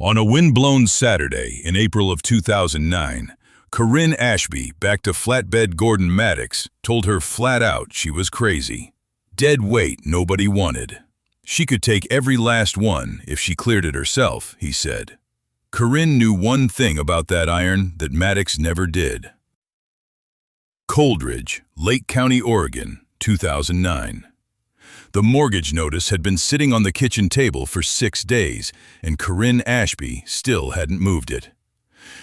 On a wind-blown Saturday in April of 2009, Corinne Ashby, back to flatbed Gordon Maddox, told her flat out she was crazy. Dead weight nobody wanted. She could take every last one if she cleared it herself, he said. Corinne knew one thing about that iron that Maddox never did. Coldridge, Lake County, Oregon, 2009. The mortgage notice had been sitting on the kitchen table for 6 days, and Corinne Ashby still hadn't moved it.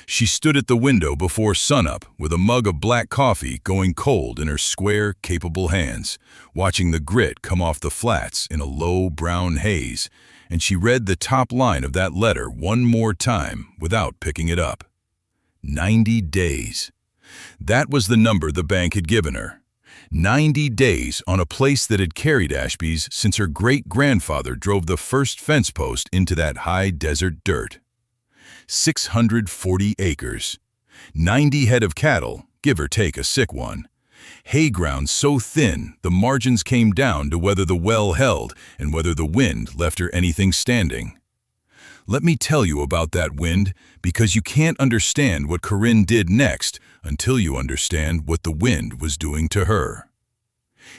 She stood at the window before sunup with a mug of black coffee going cold in her square, capable hands, watching the grit come off the flats in a low brown haze, and she read the top line of that letter one more time without picking it up. 90 days. That was the number the bank had given her. 90 days on a place that had carried Ashby's since her great-grandfather drove the first fence post into that high desert dirt. 640 acres. 90 head of cattle, give or take a sick one. Hay ground so thin the margins came down to whether the well held and whether the wind left her anything standing. Let me tell you about that wind, because you can't understand what Corinne did next until you understand what the wind was doing to her.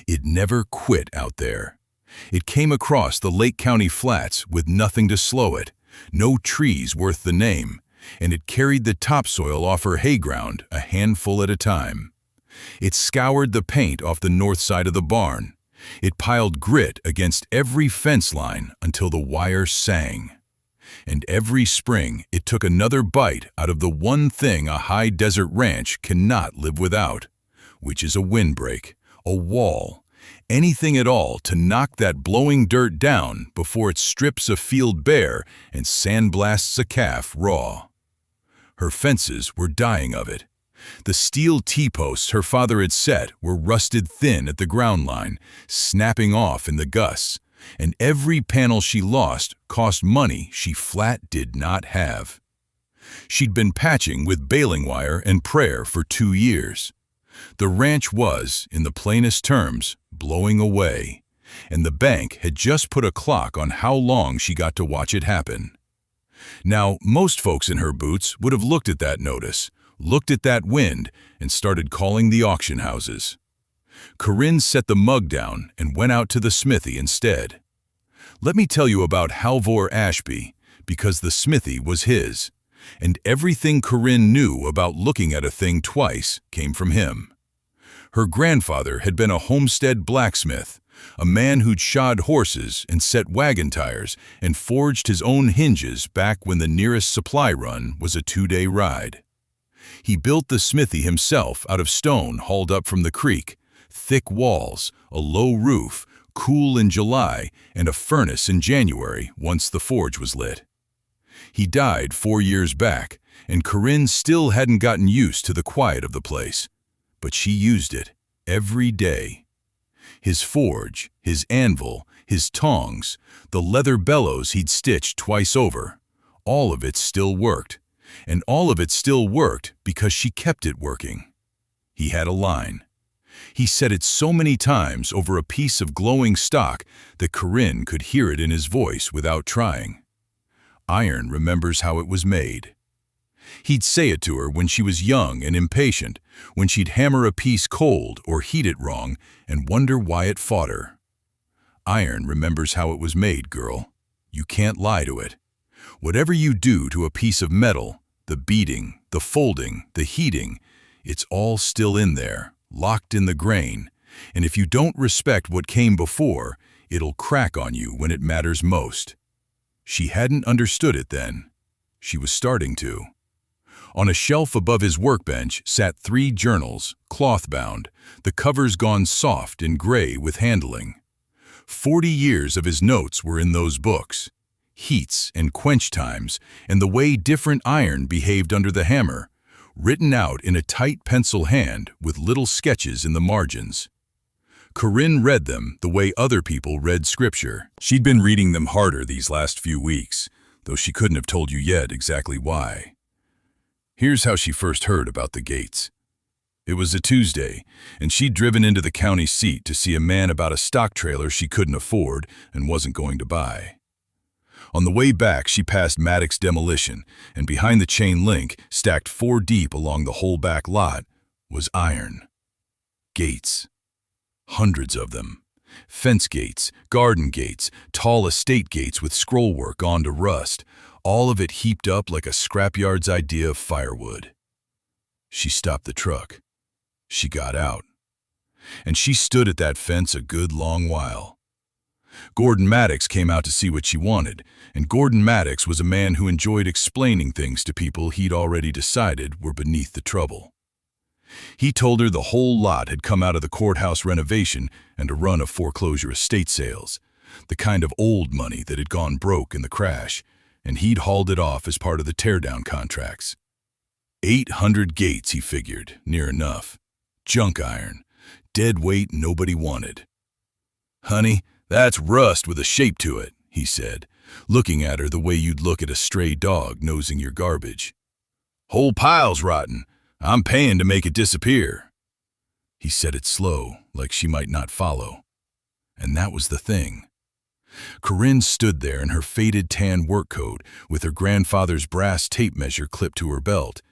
It never quit out there. It came across the Lake County flats with nothing to slow it, no trees worth the name, and it carried the topsoil off her hay ground a handful at a time. It scoured the paint off the north side of the barn. It piled grit against every fence line until the wire sang. And every spring it took another bite out of the one thing a high desert ranch cannot live without, which is a windbreak, a wall, anything at all to knock that blowing dirt down before it strips a field bare and sandblasts a calf raw. Her fences were dying of it. The steel T-posts her father had set were rusted thin at the ground line, snapping off in the gusts, and every panel she lost cost money she flat did not have. She'd been patching with baling wire and prayer for 2 years. The ranch was, in the plainest terms, blowing away, and the bank had just put a clock on how long she got to watch it happen. Now, most folks in her boots would have looked at that notice, looked at that wind, and started calling the auction houses. Corinne set the mug down and went out to the smithy instead. Let me tell you about Halvor Ashby, because the smithy was his, and everything Corinne knew about looking at a thing twice came from him. Her grandfather had been a homestead blacksmith, a man who'd shod horses and set wagon tires and forged his own hinges back when the nearest supply run was a 2-day ride. He built the smithy himself out of stone hauled up from the creek, thick walls, a low roof, cool in July, and a furnace in January once the forge was lit. He died 4 years back, and Corinne still hadn't gotten used to the quiet of the place, but she used it every day. His forge, his anvil, his tongs, the leather bellows he'd stitched twice over, all of it still worked, and all of it still worked because she kept it working. He had a line. He said it so many times over a piece of glowing stock that Corinne could hear it in his voice without trying. Iron remembers how it was made. He'd say it to her when she was young and impatient, when she'd hammer a piece cold or heat it wrong and wonder why it fought her. Iron remembers how it was made, girl. You can't lie to it. Whatever you do to a piece of metal, the beating, the folding, the heating, it's all still in there, locked in the grain, and if you don't respect what came before, it'll crack on you when it matters most. She hadn't understood it then. She was starting to. On a shelf above his workbench sat 3 journals, cloth-bound, the covers gone soft and gray with handling. 40 years of his notes were in those books. Heats and quench times, and the way different iron behaved under the hammer, written out in a tight pencil hand with little sketches in the margins. Corinne read them the way other people read scripture. She'd been reading them harder these last few weeks, though she couldn't have told you yet exactly why. Here's how she first heard about the gates. It was a Tuesday, and she'd driven into the county seat to see a man about a stock trailer she couldn't afford and wasn't going to buy. On the way back, she passed Maddox's demolition, and behind the chain link, stacked 4 deep along the whole back lot, was iron. Gates. Hundreds of them. Fence gates, garden gates, tall estate gates with scrollwork on to rust, all of it heaped up like a scrapyard's idea of firewood. She stopped the truck. She got out. And she stood at that fence a good long while. Gordon Maddox came out to see what she wanted, and Gordon Maddox was a man who enjoyed explaining things to people he'd already decided were beneath the trouble. He told her the whole lot had come out of the courthouse renovation and a run of foreclosure estate sales, the kind of old money that had gone broke in the crash, and he'd hauled it off as part of the teardown contracts. 800 gates, he figured, near enough. Junk iron. Dead weight nobody wanted. "Honey, that's rust with a shape to it," he said, looking at her the way you'd look at a stray dog nosing your garbage. "Whole pile's rotten. I'm paying to make it disappear." He said it slow, like she might not follow. And that was the thing. Corinne stood there in her faded tan work coat with her grandfather's brass tape measure clipped to her belt,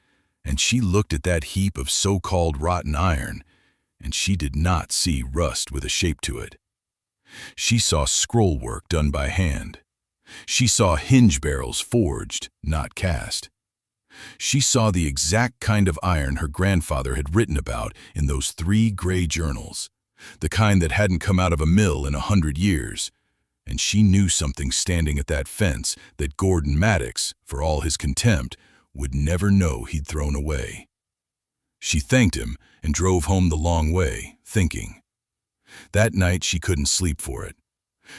and she looked at that heap of so-called rotten iron, and she did not see rust with a shape to it. She saw scroll work done by hand. She saw hinge barrels forged, not cast. She saw the exact kind of iron her grandfather had written about in those 3 gray journals, the kind that hadn't come out of a mill in 100 years, and she knew something standing at that fence that Gordon Maddox, for all his contempt, would never know he'd thrown away. She thanked him and drove home the long way, thinking. That night she couldn't sleep for it.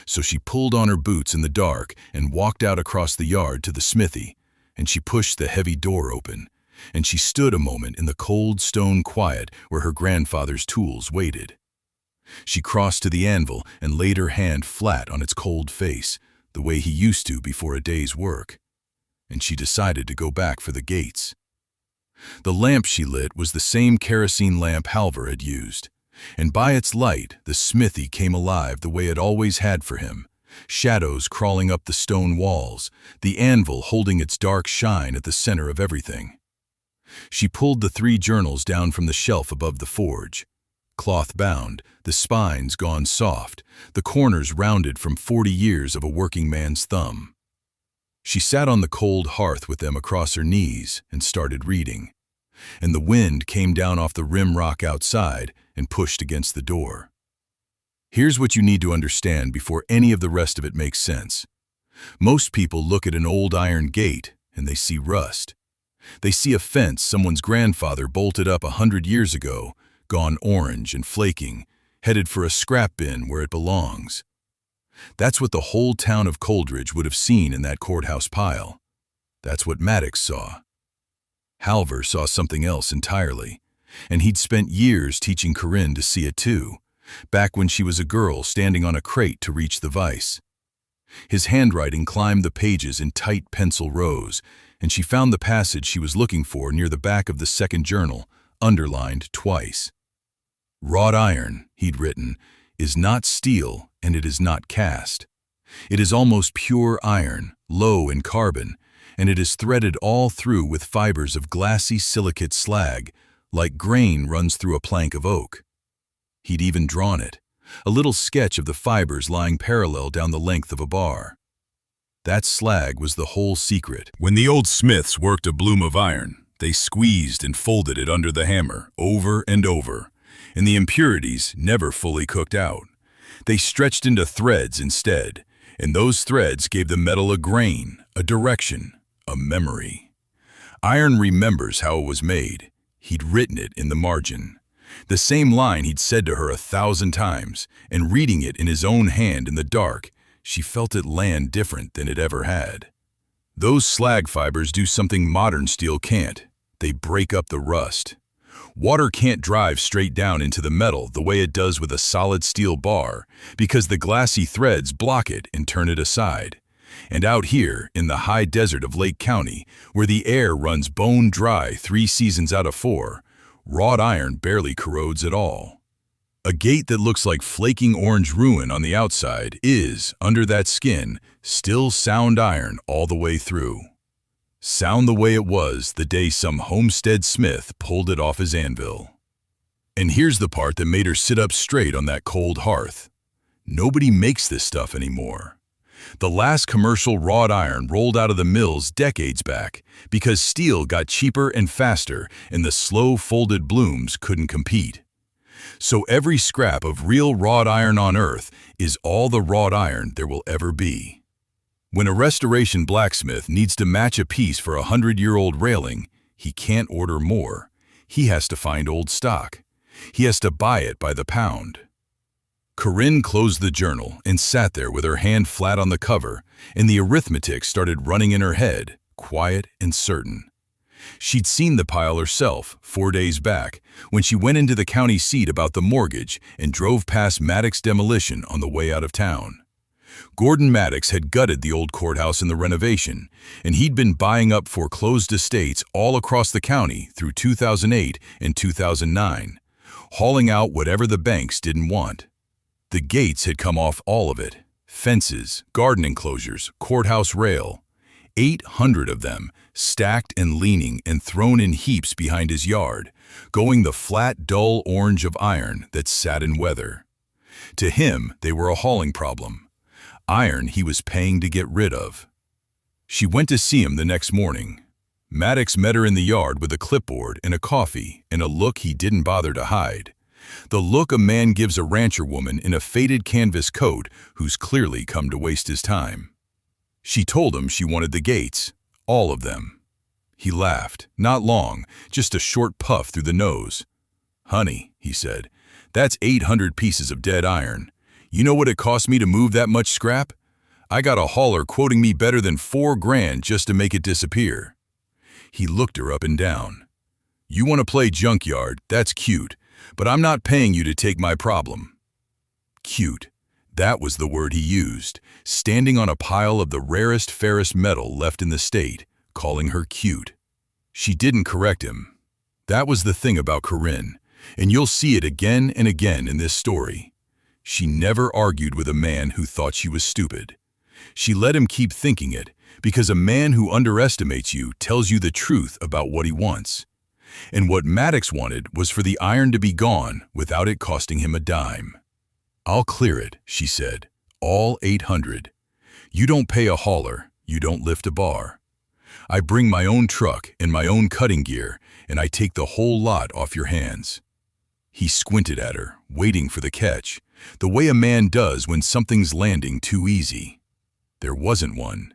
So she pulled on her boots in the dark and walked out across the yard to the smithy, and she pushed the heavy door open, and she stood a moment in the cold stone quiet where her grandfather's tools waited. She crossed to the anvil and laid her hand flat on its cold face, the way he used to before a day's work, and she decided to go back for the gates. The lamp she lit was the same kerosene lamp Halvor had used, and by its light the smithy came alive the way it always had for him, shadows crawling up the stone walls, the anvil holding its dark shine at the center of everything. She pulled the 3 journals down from the shelf above the forge. Cloth-bound, the spines gone soft, the corners rounded from 40 years of a working man's thumb. She sat on the cold hearth with them across her knees and started reading, and the wind came down off the rim rock outside and pushed against the door. Here's what you need to understand before any of the rest of it makes sense. Most people look at an old iron gate and they see rust. They see a fence someone's grandfather bolted up 100 years ago, gone orange and flaking, headed for a scrap bin where it belongs. That's what the whole town of Coldridge would have seen in that courthouse pile. That's what Maddox saw. Halvor saw something else entirely, and he'd spent years teaching Corinne to see it too, back when she was a girl standing on a crate to reach the vise. His handwriting climbed the pages in tight pencil rows, and she found the passage she was looking for near the back of the second journal, underlined twice. "Wrought iron," he'd written, "is not steel and it is not cast. It is almost pure iron, low in carbon, and it is threaded all through with fibers of glassy silicate slag, like grain runs through a plank of oak." He'd even drawn it, a little sketch of the fibers lying parallel down the length of a bar. That slag was the whole secret. When the old smiths worked a bloom of iron, they squeezed and folded it under the hammer, over and over, and the impurities never fully cooked out. They stretched into threads instead, and those threads gave the metal a grain, a direction, a memory. Iron remembers how it was made. He'd written it in the margin. The same line he'd said to her 1,000 times, and reading it in his own hand in the dark, she felt it land different than it ever had. Those slag fibers do something modern steel can't. They break up the rust. Water can't drive straight down into the metal the way it does with a solid steel bar, because the glassy threads block it and turn it aside. And out here, in the high desert of Lake County, where the air runs bone dry 3 seasons out of 4, wrought iron barely corrodes at all. A gate that looks like flaking orange ruin on the outside is, under that skin, still sound iron all the way through. Sound the way it was the day some homestead smith pulled it off his anvil. And here's the part that made her sit up straight on that cold hearth. Nobody makes this stuff anymore. The last commercial wrought iron rolled out of the mills decades back because steel got cheaper and faster and the slow folded blooms couldn't compete. So every scrap of real wrought iron on earth is all the wrought iron there will ever be. When a restoration blacksmith needs to match a piece for a 100-year-old railing, he can't order more. He has to find old stock. He has to buy it by the pound. Corinne closed the journal and sat there with her hand flat on the cover, and the arithmetic started running in her head, quiet and certain. She'd seen the pile herself 4 days back when she went into the county seat about the mortgage and drove past Maddox Demolition on the way out of town. Gordon Maddox had gutted the old courthouse in the renovation, and he'd been buying up foreclosed estates all across the county through 2008 and 2009, hauling out whatever the banks didn't want. The gates had come off all of it. Fences, garden enclosures, courthouse rail. 800 of them, stacked and leaning and thrown in heaps behind his yard, going the flat, dull orange of iron that sat in weather. To him, they were a hauling problem. Iron he was paying to get rid of. She went to see him the next morning. Maddox met her in the yard with a clipboard and a coffee and a look he didn't bother to hide. The look a man gives a rancher woman in a faded canvas coat who's clearly come to waste his time. She told him she wanted the gates, all of them. He laughed, not long, just a short puff through the nose. "Honey," he said, "that's 800 pieces of dead iron. You know what it cost me to move that much scrap? I got a hauler quoting me better than $4,000 just to make it disappear." He looked her up and down. "You want to play junkyard, that's cute, but I'm not paying you to take my problem." Cute. That was the word he used, standing on a pile of the rarest, fairest metal left in the state, calling her cute. She didn't correct him. That was the thing about Corinne, and you'll see it again and again in this story. She never argued with a man who thought she was stupid. She let him keep thinking it, because a man who underestimates you tells you the truth about what he wants. And what Maddox wanted was for the iron to be gone without it costing him a dime. "I'll clear it," she said, "all 800. You don't pay a hauler, you don't lift a bar. I bring my own truck and my own cutting gear, and I take the whole lot off your hands." He squinted at her, waiting for the catch, the way a man does when something's landing too easy. There wasn't one.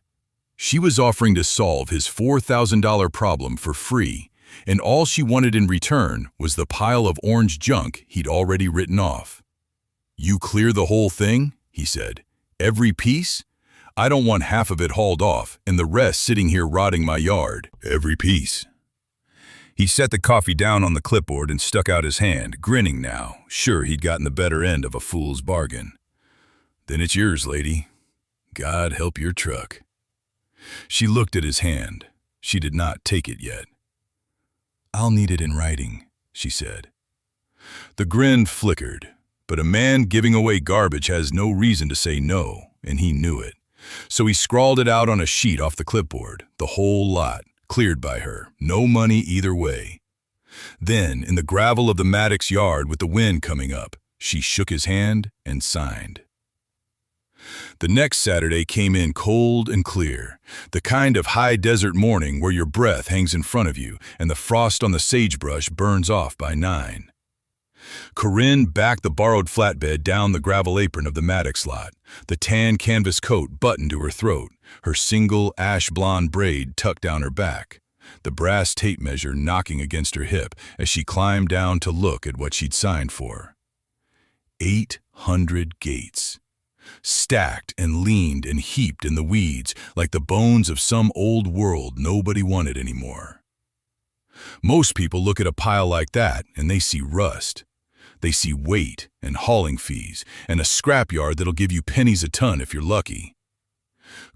She was offering to solve his $4,000 problem for free, and all she wanted in return was the pile of orange junk he'd already written off. "You clear the whole thing?" he said. "Every piece? I don't want half of it hauled off and the rest sitting here rotting my yard. Every piece." He set the coffee down on the clipboard and stuck out his hand, grinning now, sure he'd gotten the better end of a fool's bargain. "Then it's yours, lady. God help your truck." She looked at his hand. She did not take it yet. "I'll need it in writing," she said. The grin flickered, but a man giving away garbage has no reason to say no, and he knew it. So he scrawled it out on a sheet off the clipboard, the whole lot, cleared by her, no money either way. Then, in the gravel of the Maddox yard with the wind coming up, she shook his hand and signed. The next Saturday came in cold and clear, the kind of high desert morning where your breath hangs in front of you and the frost on the sagebrush burns off by 9. Corinne backed the borrowed flatbed down the gravel apron of the Maddox lot, the tan canvas coat buttoned to her throat, her single ash-blonde braid tucked down her back, the brass tape measure knocking against her hip as she climbed down to look at what she'd signed for. 800 gates. Stacked and leaned and heaped in the weeds like the bones of some old world nobody wanted anymore. Most people look at a pile like that and they see rust. They see weight and hauling fees and a scrapyard that'll give you pennies a ton if you're lucky.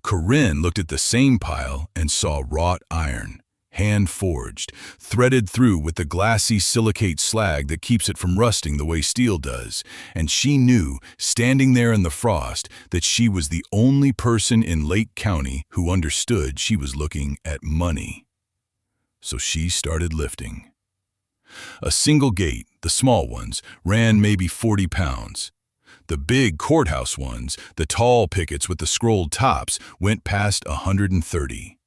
Corinne looked at the same pile and saw wrought iron, hand-forged, threaded through with the glassy silicate slag that keeps it from rusting the way steel does, and she knew, standing there in the frost, that she was the only person in Lake County who understood she was looking at money. So she started lifting. A single gate, the small ones, ran maybe 40 pounds. The big courthouse ones, the tall pickets with the scrolled tops, went past 130.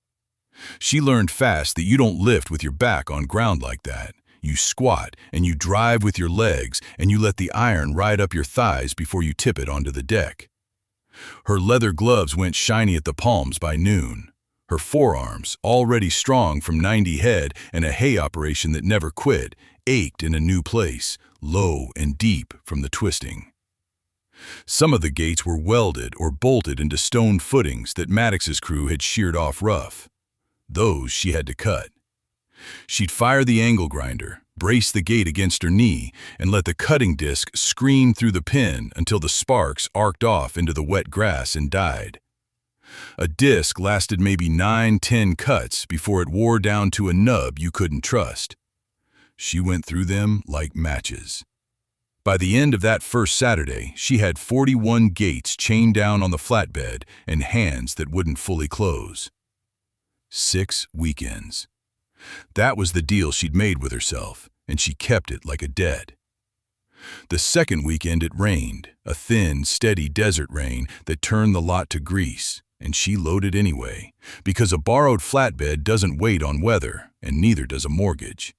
She learned fast that you don't lift with your back on ground like that. You squat, and you drive with your legs, and you let the iron ride up your thighs before you tip it onto the deck. Her leather gloves went shiny at the palms by noon. Her forearms, already strong from 90 head and a hay operation that never quit, ached in a new place, low and deep from the twisting. Some of the gates were welded or bolted into stone footings that Maddox's crew had sheared off rough. Those she had to cut. She'd fire the angle grinder, brace the gate against her knee, and let the cutting disc scream through the pin until the sparks arced off into the wet grass and died. A disc lasted maybe 9-10 cuts before it wore down to a nub you couldn't trust. She went through them like matches. By the end of that first Saturday, she had 41 gates chained down on the flatbed and hands that wouldn't fully close. 6 weekends. That was the deal she'd made with herself, and she kept it like a debt. The second weekend it rained, a thin, steady desert rain that turned the lot to grease, and she loaded anyway, because a borrowed flatbed doesn't wait on weather, and neither does a mortgage.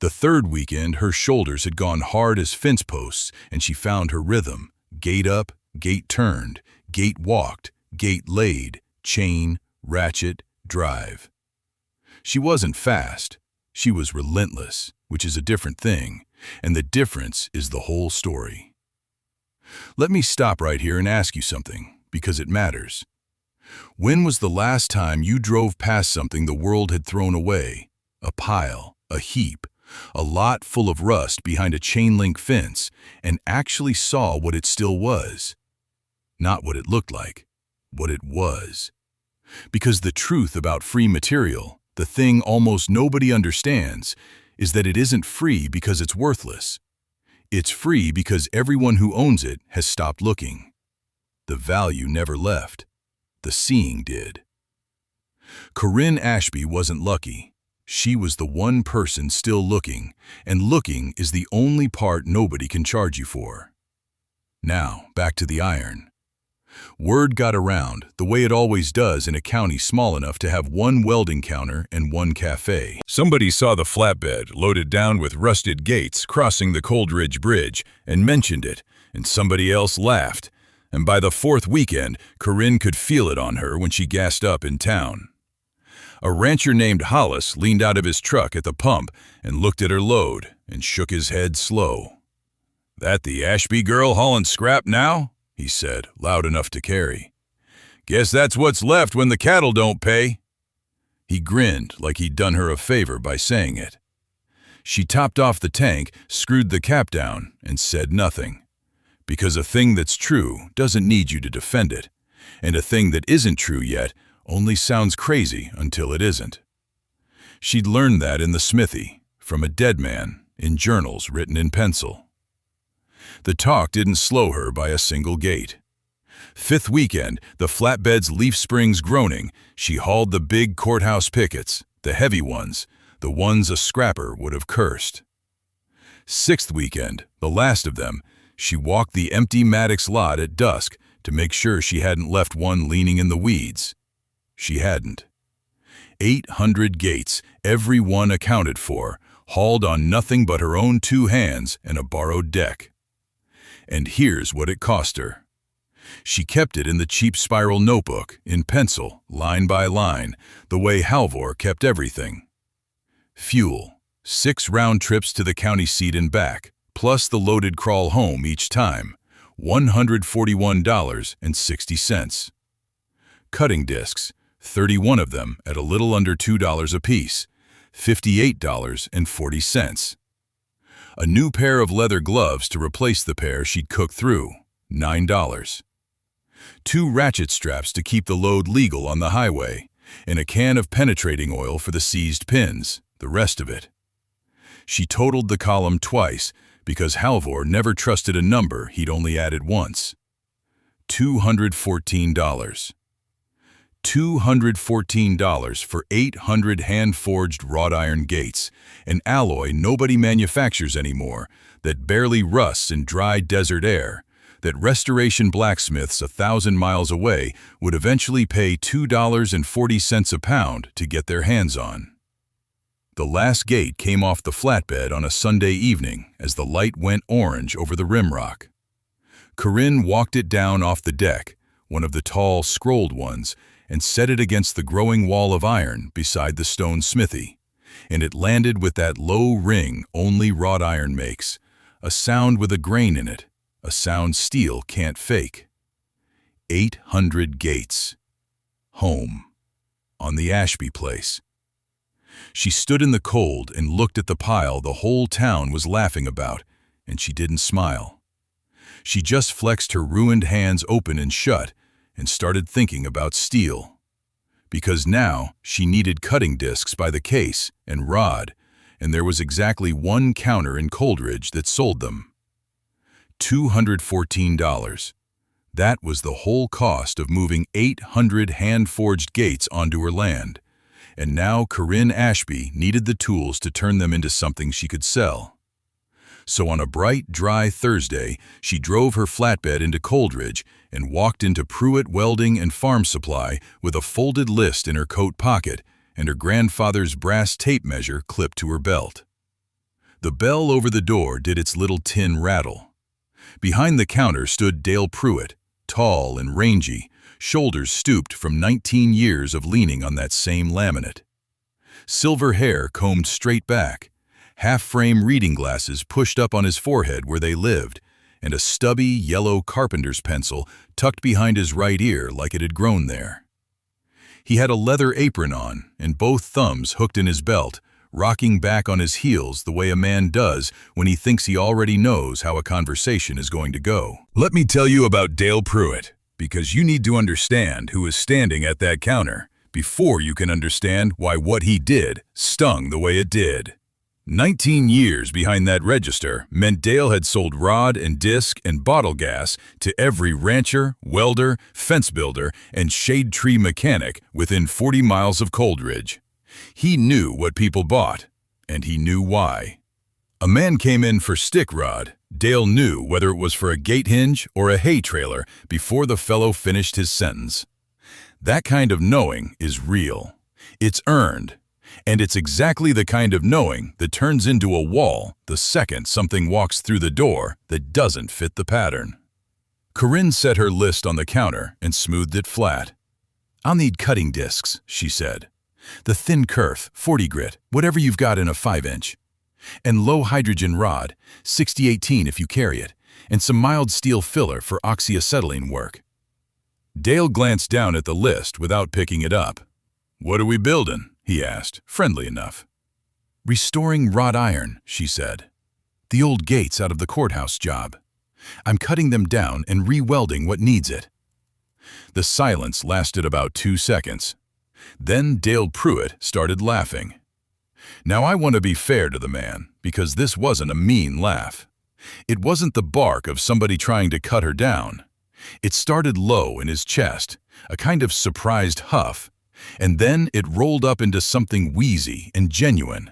The third weekend, her shoulders had gone hard as fence posts, and she found her rhythm: gate up, gate turned, gate walked, gate laid, chain, ratchet, drive. She wasn't fast. She was relentless, which is a different thing, and the difference is the whole story. Let me stop right here and ask you something, because it matters. When was the last time you drove past something the world had thrown away? A pile, a heap, a lot full of rust behind a chain-link fence, and actually saw what it still was? Not what it looked like, what it was. Because the truth about free material, the thing almost nobody understands, is that it isn't free because it's worthless. It's free because everyone who owns it has stopped looking. The value never left. The seeing did. Corinne Ashby wasn't lucky. She was the one person still looking, and looking is the only part nobody can charge you for. Now, back to the iron. Word got around, the way it always does in a county small enough to have one welding counter and one cafe. Somebody saw the flatbed loaded down with rusted gates crossing the Coldridge Bridge and mentioned it, and somebody else laughed. And by the fourth weekend, Corinne could feel it on her when she gassed up in town. A rancher named Hollis leaned out of his truck at the pump and looked at her load and shook his head slow. "That the Ashby girl hauling scrap now?" he said, loud enough to carry. "Guess that's what's left when the cattle don't pay." He grinned like he'd done her a favor by saying it. She topped off the tank, screwed the cap down, and said nothing. Because a thing that's true doesn't need you to defend it, and a thing that isn't true yet only sounds crazy until it isn't. She'd learned that in the smithy, from a dead man, in journals written in pencil. The talk didn't slow her by a single gate. Fifth weekend, the flatbed's leaf springs groaning, she hauled the big courthouse pickets, the heavy ones, the ones a scrapper would have cursed. Sixth weekend, the last of them, she walked the empty Maddox lot at dusk to make sure she hadn't left one leaning in the weeds. She hadn't. 800 gates, every one accounted for, hauled on nothing but her own 2 hands and a borrowed deck. And here's what it cost her. She kept it in the cheap spiral notebook, in pencil, line by line, the way Halvor kept everything. Fuel, 6 round trips to the county seat and back, plus the loaded crawl home each time, $141.60. Cutting discs, 31 of them at a little under $2 apiece, $58.40. A new pair of leather gloves to replace the pair she'd cooked through, $9. 2 ratchet straps to keep the load legal on the highway, and a can of penetrating oil for the seized pins, the rest of it. She totaled the column twice because Halvor never trusted a number he'd only added once. $214. $214 for 800 hand-forged wrought iron gates, an alloy nobody manufactures anymore, that barely rusts in dry desert air, that restoration blacksmiths 1,000 miles away would eventually pay $2.40 a pound to get their hands on. The last gate came off the flatbed on a Sunday evening as the light went orange over the rimrock. Corinne walked it down off the deck, one of the tall, scrolled ones, and set it against the growing wall of iron beside the stone smithy, and it landed with that low ring only wrought iron makes, a sound with a grain in it, a sound steel can't fake. 800 gates. Home. On the Ashby place. She stood in the cold and looked at the pile the whole town was laughing about, and she didn't smile. She just flexed her ruined hands open and shut and started thinking about steel. Because now she needed cutting discs by the case and rod, and there was exactly one counter in Coldridge that sold them. $214. That was the whole cost of moving 800 hand-forged gates onto her land, and now Corinne Ashby needed the tools to turn them into something she could sell. So on a bright, dry Thursday, she drove her flatbed into Coldridge and walked into Pruitt Welding and Farm Supply with a folded list in her coat pocket and her grandfather's brass tape measure clipped to her belt. The bell over the door did its little tin rattle. Behind the counter stood Dale Pruitt, tall and rangy, shoulders stooped from 19 years of leaning on that same laminate. Silver hair combed straight back, half-frame reading glasses pushed up on his forehead where they lived, and a stubby yellow carpenter's pencil tucked behind his right ear like it had grown there. He had a leather apron on and both thumbs hooked in his belt, rocking back on his heels the way a man does when he thinks he already knows how a conversation is going to go. Let me tell you about Dale Pruitt, because you need to understand who is standing at that counter before you can understand why what he did stung the way it did. 19 years behind that register meant Dale had sold rod and disc and bottle gas to every rancher, welder, fence builder, and shade tree mechanic within 40 miles of Coldridge. He knew what people bought, and he knew why. A man came in for stick rod. Dale knew whether it was for a gate hinge or a hay trailer before the fellow finished his sentence. That kind of knowing is real. It's earned. And it's exactly the kind of knowing that turns into a wall the second something walks through the door that doesn't fit the pattern. Corinne set her list on the counter and smoothed it flat. "I'll need cutting discs," she said. "The thin kerf, 40 grit, whatever you've got in a 5-inch. And low hydrogen rod, 60-18 if you carry it, and some mild steel filler for oxyacetylene work." Dale glanced down at the list without picking it up. "What are we building?" he asked, friendly enough. "Restoring wrought iron," she said. "The old gates out of the courthouse job. I'm cutting them down and re-welding what needs it." The silence lasted about 2 seconds. Then Dale Pruitt started laughing. Now I want to be fair to the man, because this wasn't a mean laugh. It wasn't the bark of somebody trying to cut her down. It started low in his chest, a kind of surprised huff, and then it rolled up into something wheezy and genuine.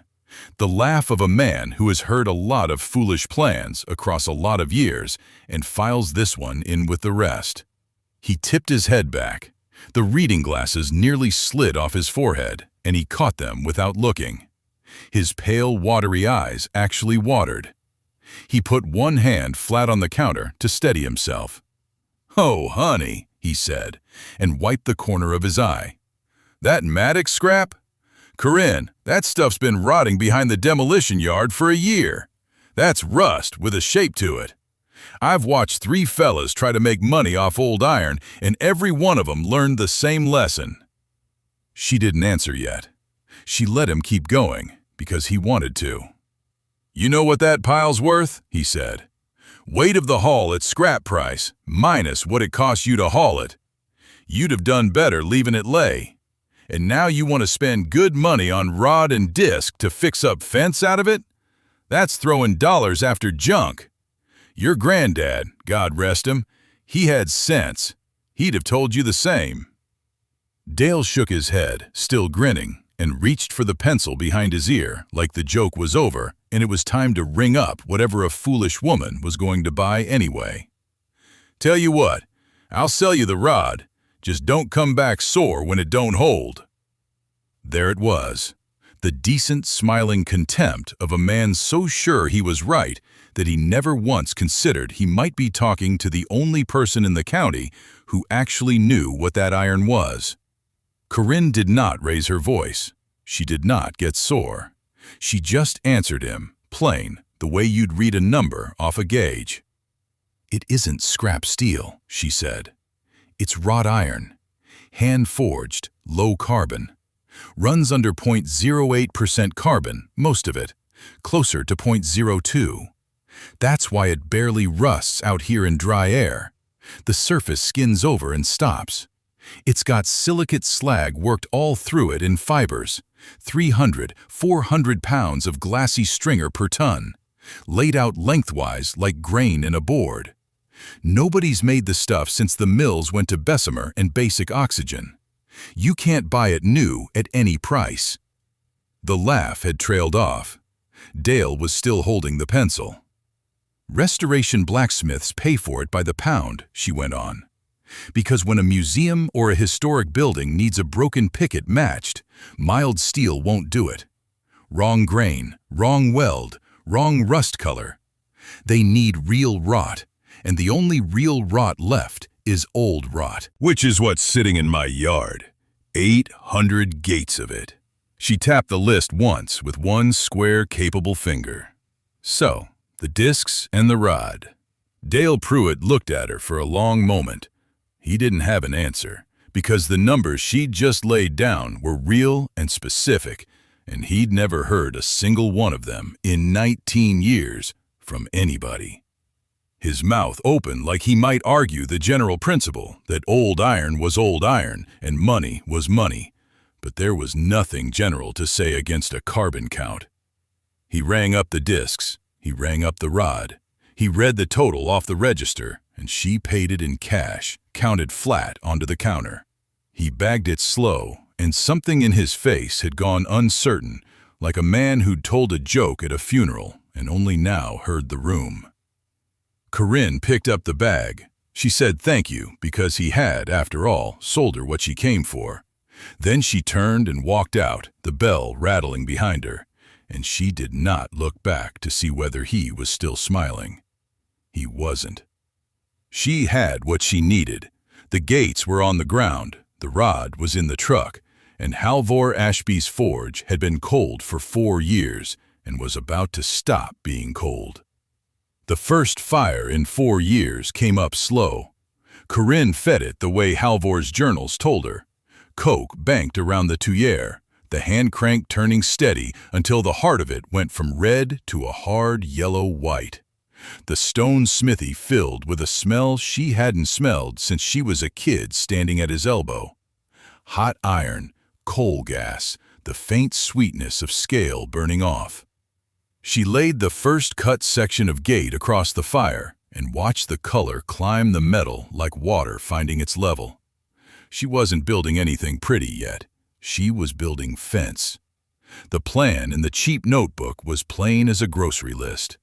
The laugh of a man who has heard a lot of foolish plans across a lot of years and files this one in with the rest. He tipped his head back. The reading glasses nearly slid off his forehead, and he caught them without looking. His pale, watery eyes actually watered. He put one hand flat on the counter to steady himself. "Oh, honey," he said, and wiped the corner of his eye. "That Maddox scrap? Corinne, that stuff's been rotting behind the demolition yard for a year. That's rust with a shape to it. I've watched 3 fellas try to make money off old iron, and every one of them learned the same lesson." She didn't answer yet. She let him keep going, because he wanted to. "You know what that pile's worth?" he said. "Weight of the haul at scrap price, minus what it costs you to haul it. You'd have done better leaving it lay. And now you want to spend good money on rod and disc to fix up fence out of it? That's throwing dollars after junk. Your granddad, God rest him, he had sense. He'd have told you the same." Dale shook his head, still grinning, and reached for the pencil behind his ear like the joke was over and it was time to ring up whatever a foolish woman was going to buy anyway. "Tell you what, I'll sell you the rod. Just don't come back sore when it don't hold." There it was, the decent, smiling contempt of a man so sure he was right that he never once considered he might be talking to the only person in the county who actually knew what that iron was. Corinne did not raise her voice. She did not get sore. She just answered him, plain, the way you'd read a number off a gauge. "It isn't scrap steel," she said. "It's wrought iron, hand-forged, low carbon. Runs under 0.08% carbon, most of it, closer to 0.02. That's why it barely rusts out here in dry air. The surface skins over and stops. It's got silicate slag worked all through it in fibers, 300, 400 pounds of glassy stringer per ton, laid out lengthwise like grain in a board. Nobody's made the stuff since the mills went to Bessemer and basic oxygen. You can't buy it new at any price." The laugh had trailed off. Dale was still holding the pencil. "Restoration blacksmiths pay for it by the pound," she went on. "Because when a museum or a historic building needs a broken picket matched, mild steel won't do it. Wrong grain, wrong weld, wrong rust color. They need real wrought, and the only real wrought left is old wrought. Which is what's sitting in my yard. 800 gates of it." She tapped the list once with one square, capable finger. "So, the discs and the rod." Dale Pruitt looked at her for a long moment. He didn't have an answer, because the numbers she'd just laid down were real and specific, and he'd never heard a single one of them in 19 years from anybody. His mouth opened like he might argue the general principle that old iron was old iron and money was money, but there was nothing general to say against a carbon count. He rang up the discs, he rang up the rod, he read the total off the register, and she paid it in cash, counted flat onto the counter. He bagged it slow, and something in his face had gone uncertain, like a man who'd told a joke at a funeral and only now heard the room. Corinne picked up the bag. She said thank you because he had, after all, sold her what she came for. Then she turned and walked out, the bell rattling behind her, and she did not look back to see whether he was still smiling. He wasn't. She had what she needed. The gates were on the ground, the rod was in the truck, and Halvor Ashby's forge had been cold for 4 years and was about to stop being cold. The first fire in 4 years came up slow. Corinne fed it the way Halvor's journals told her. Coke banked around the tuyere, the hand crank turning steady until the heart of it went from red to a hard yellow white. The stone smithy filled with a smell she hadn't smelled since she was a kid standing at his elbow. Hot iron, coal gas, the faint sweetness of scale burning off. She laid the first cut section of gate across the fire and watched the color climb the metal like water finding its level. She wasn't building anything pretty yet. She was building fence. The plan in the cheap notebook was plain as a grocery list.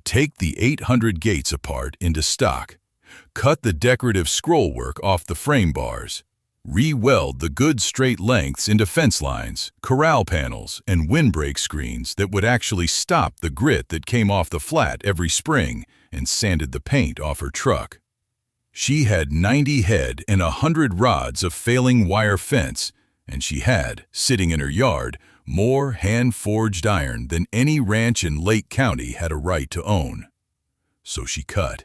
Take the 800 gates apart into stock. Cut the decorative scrollwork off the frame bars. Re-weld the good straight lengths into fence lines, corral panels, and windbreak screens that would actually stop the grit that came off the flat every spring and sanded the paint off her truck. She had 90 head and 100 rods of failing wire fence, and she had, sitting in her yard, more hand-forged iron than any ranch in Lake County had a right to own. So she cut.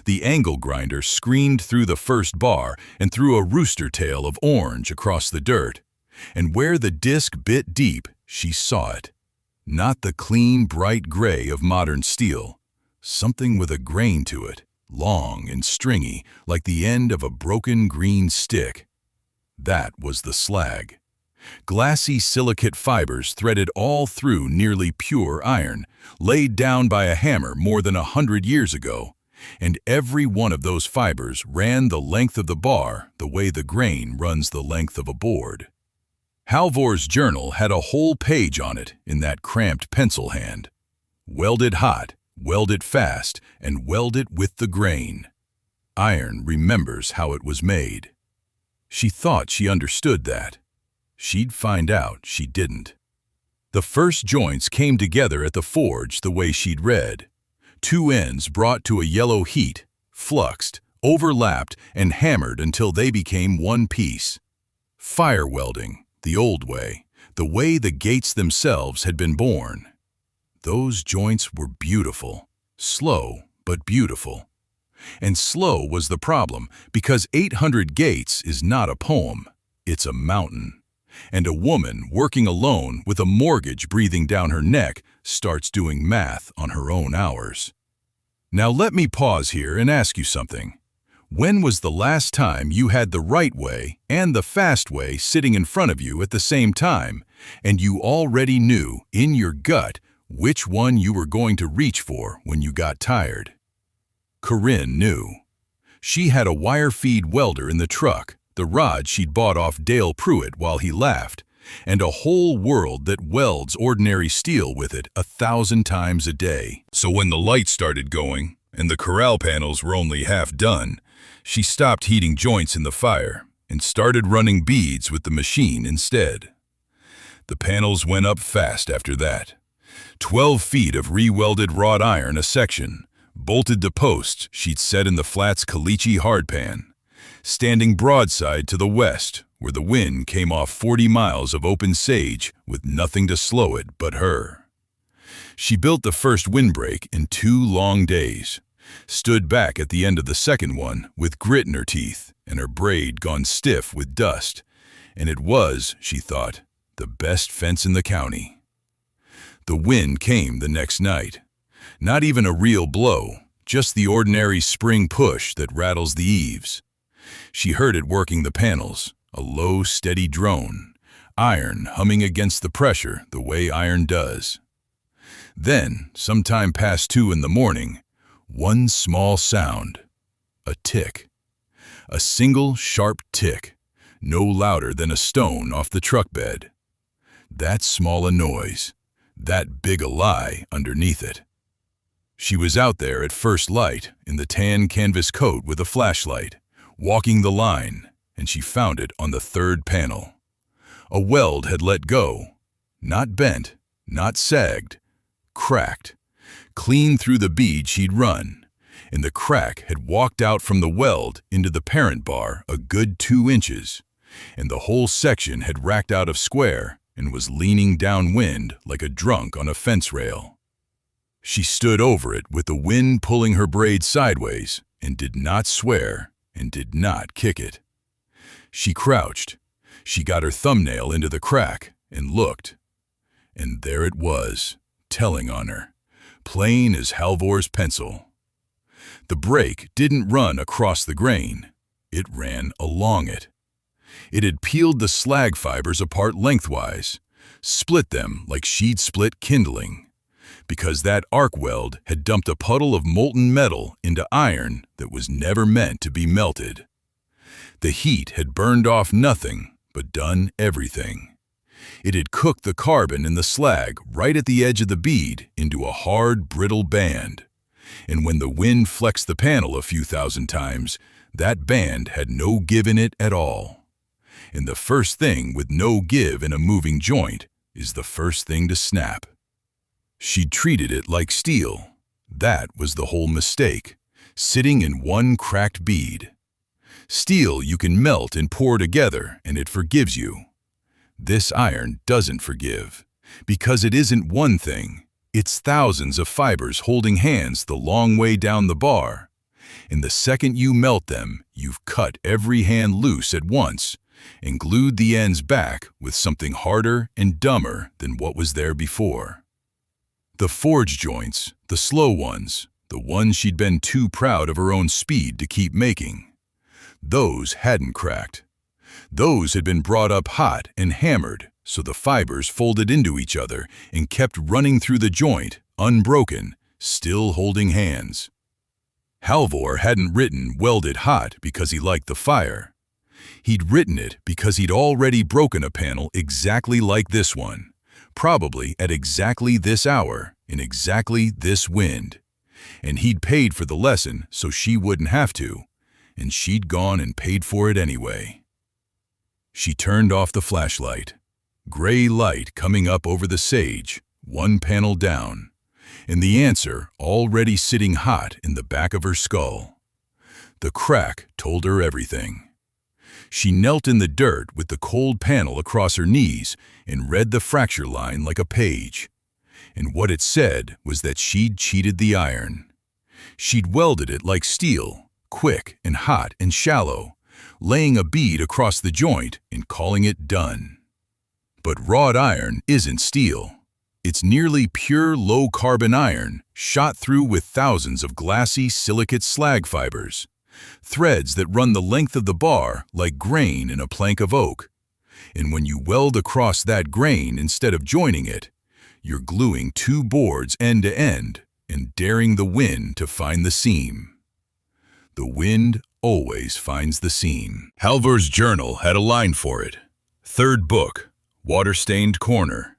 The angle grinder screened through the first bar and threw a rooster tail of orange across the dirt. And where the disc bit deep, she saw it. Not the clean, bright gray of modern steel. Something with a grain to it, long and stringy, like the end of a broken green stick. That was the slag. Glassy silicate fibers threaded all through nearly pure iron, laid down by a hammer more than 100 years ago, and every one of those fibers ran the length of the bar the way the grain runs the length of a board. Halvor's journal had a whole page on it in that cramped pencil hand. Weld it hot, weld it fast, and weld it with the grain. Iron remembers how it was made. She thought she understood that. She'd find out she didn't. The first joints came together at the forge the way she'd read. Two ends brought to a yellow heat, fluxed, overlapped, and hammered until they became one piece. Fire welding, the old way, the way the gates themselves had been born. Those joints were beautiful, slow but beautiful. And slow was the problem, because 800 gates is not a poem, it's a mountain. And a woman working alone with a mortgage breathing down her neck starts doing math on her own hours. Now let me pause here and ask you something. When was the last time you had the right way and the fast way sitting in front of you at the same time, and you already knew in your gut which one you were going to reach for when you got tired? Corinne knew. She had a wire feed welder in the truck, the rod she'd bought off Dale Pruitt while he laughed, and a whole world that welds ordinary steel with it 1,000 times a day. So when the light started going, and the corral panels were only half done, she stopped heating joints in the fire and started running beads with the machine instead. The panels went up fast after that. 12 feet of re-welded wrought iron a section, bolted to posts she'd set in the Flats Caliche hardpan, standing broadside to the west, where the wind came off 40 miles of open sage with nothing to slow it but her. She built the first windbreak in 2 long days, stood back at the end of the second one with grit in her teeth and her braid gone stiff with dust, and it was, she thought, the best fence in the county. The wind came the next night. Not even a real blow, just the ordinary spring push that rattles the eaves. She heard it working the panels, a low, steady drone, iron humming against the pressure the way iron does. Then, sometime past 2 in the morning, one small sound, a tick. A single sharp tick, no louder than a stone off the truck bed. That small a noise, that big a lie underneath it. She was out there at first light in the tan canvas coat with a flashlight, walking the line, and she found it on the 3rd panel. A weld had let go, not bent, not sagged, cracked, clean through the bead she'd run, and the crack had walked out from the weld into the parent bar a good 2 inches, and the whole section had racked out of square and was leaning downwind like a drunk on a fence rail. She stood over it with the wind pulling her braid sideways and did not swear and did not kick it. She crouched. She got her thumbnail into the crack and looked. And there it was, telling on her, plain as Halvor's pencil. The break didn't run across the grain. It ran along it. It had peeled the slag fibers apart lengthwise, split them like she'd split kindling, because that arc weld had dumped a puddle of molten metal into iron that was never meant to be melted. The heat had burned off nothing but done everything. It had cooked the carbon in the slag right at the edge of the bead into a hard, brittle band. And when the wind flexed the panel a few thousand times, that band had no give in it at all. And the first thing with no give in a moving joint is the first thing to snap. She'd treated it like steel. That was the whole mistake, sitting in one cracked bead. Steel you can melt and pour together and it forgives you. This iron doesn't forgive, because it isn't one thing, it's thousands of fibers holding hands the long way down the bar. And the second you melt them, you've cut every hand loose at once and glued the ends back with something harder and dumber than what was there before. The forge joints, the slow ones, the ones she'd been too proud of her own speed to keep making, those hadn't cracked. Those had been brought up hot and hammered, so the fibers folded into each other and kept running through the joint, unbroken, still holding hands. Halvor hadn't written "welded hot" because he liked the fire. He'd written it because he'd already broken a panel exactly like this one, probably at exactly this hour, in exactly this wind. And he'd paid for the lesson so she wouldn't have to, and she'd gone and paid for it anyway. She turned off the flashlight. Gray light coming up over the sage, one panel down, and the answer already sitting hot in the back of her skull. The crack told her everything. She knelt in the dirt with the cold panel across her knees and read the fracture line like a page. And what it said was that she'd cheated the iron. She'd welded it like steel, quick and hot and shallow, laying a bead across the joint and calling it done. But wrought iron isn't steel. It's nearly pure low-carbon iron, shot through with thousands of glassy silicate slag fibers, threads that run the length of the bar like grain in a plank of oak. And when you weld across that grain instead of joining it, you're gluing two boards end to end and daring the wind to find the seam. The wind always finds the seam. Halvor's journal had a line for it. Third book, water-stained corner.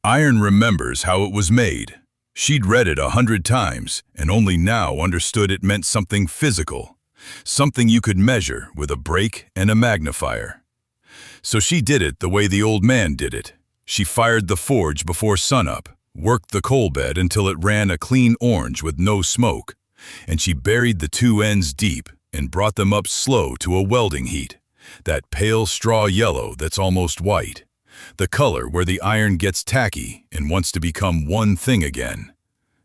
Iron remembers how it was made. She'd read it 100 times and only now understood it meant something physical, something you could measure with a brake and a magnifier. So she did it the way the old man did it. She fired the forge before sunup, worked the coal bed until it ran a clean orange with no smoke, and she buried the two ends deep and brought them up slow to a welding heat, that pale straw yellow that's almost white, the color where the iron gets tacky and wants to become one thing again.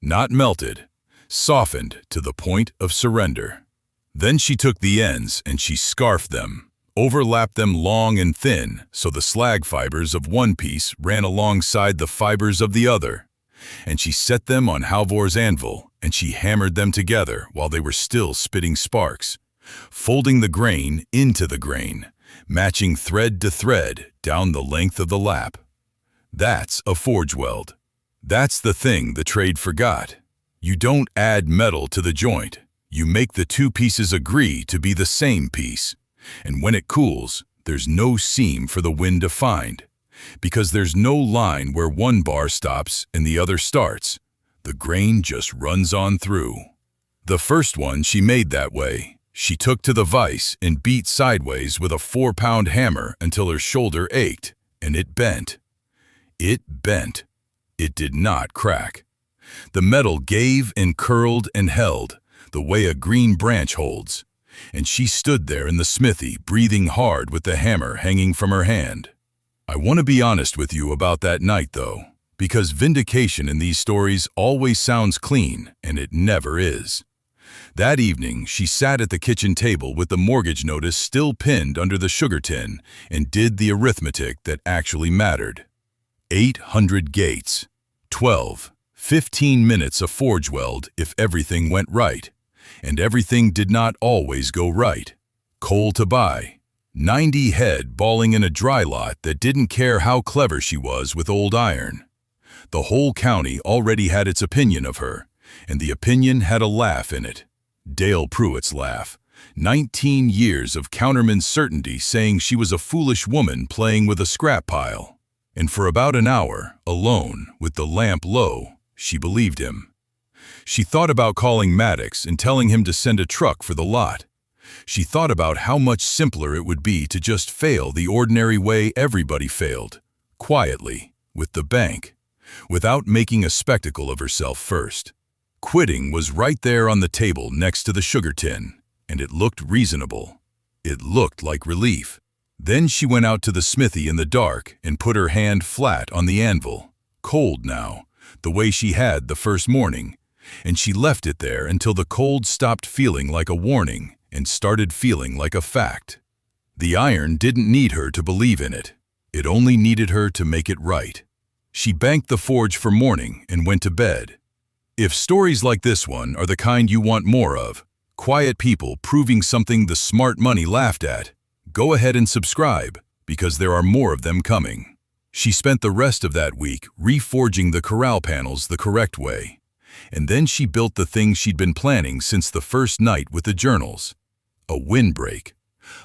Not melted, softened to the point of surrender. Then she took the ends and she scarfed them, overlapped them long and thin so the slag fibers of one piece ran alongside the fibers of the other. And she set them on Halvor's anvil and she hammered them together while they were still spitting sparks, folding the grain into the grain, matching thread to thread down the length of the lap. That's a forge weld. That's the thing the trade forgot. You don't add metal to the joint. You make the two pieces agree to be the same piece. And when it cools, there's no seam for the wind to find, because there's no line where one bar stops and the other starts. The grain just runs on through. The first one she made that way. She took to the vise and beat sideways with a 4-pound hammer until her shoulder ached, and it bent. It bent. It did not crack. The metal gave and curled and held, the way a green branch holds, and she stood there in the smithy, breathing hard with the hammer hanging from her hand. I want to be honest with you about that night, though, because vindication in these stories always sounds clean, and it never is. That evening, she sat at the kitchen table with the mortgage notice still pinned under the sugar tin and did the arithmetic that actually mattered. 800 gates, 15 minutes a forge weld if everything went right. And everything did not always go right. Coal to buy. 90 head balling in a dry lot that didn't care how clever she was with old iron. The whole county already had its opinion of her, and the opinion had a laugh in it. Dale Pruitt's laugh. 19 years of counterman's certainty saying she was a foolish woman playing with a scrap pile. And for about an hour, alone, with the lamp low, she believed him. She thought about calling Maddox and telling him to send a truck for the lot. She thought about how much simpler it would be to just fail the ordinary way everybody failed, quietly, with the bank, without making a spectacle of herself first. Quitting was right there on the table next to the sugar tin, and it looked reasonable. It looked like relief. Then she went out to the smithy in the dark and put her hand flat on the anvil, cold now, the way she had the first morning, and she left it there until the cold stopped feeling like a warning and started feeling like a fact. The iron didn't need her to believe in it. It only needed her to make it right. She banked the forge for morning and went to bed. If stories like this one are the kind you want more of, quiet people proving something the smart money laughed at, go ahead and subscribe, because there are more of them coming. She spent the rest of that week reforging the corral panels the correct way. And then she built the thing she'd been planning since the first night with the journals. A windbreak.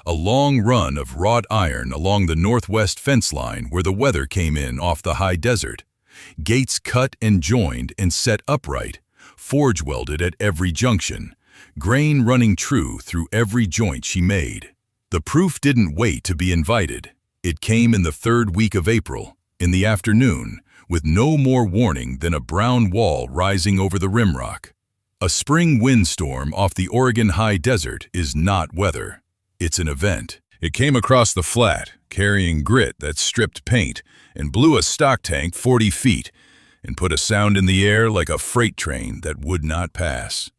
A long run of wrought iron along the northwest fence line where the weather came in off the high desert. Gates cut and joined and set upright, forge welded at every junction, grain running true through every joint she made. The proof didn't wait to be invited. It came in the third week of April, in the afternoon, with no more warning than a brown wall rising over the rimrock. A spring windstorm off the Oregon high desert is not weather. It's an event. It came across the flat, carrying grit that stripped paint, and blew a stock tank 40 feet, and put a sound in the air like a freight train that would not pass.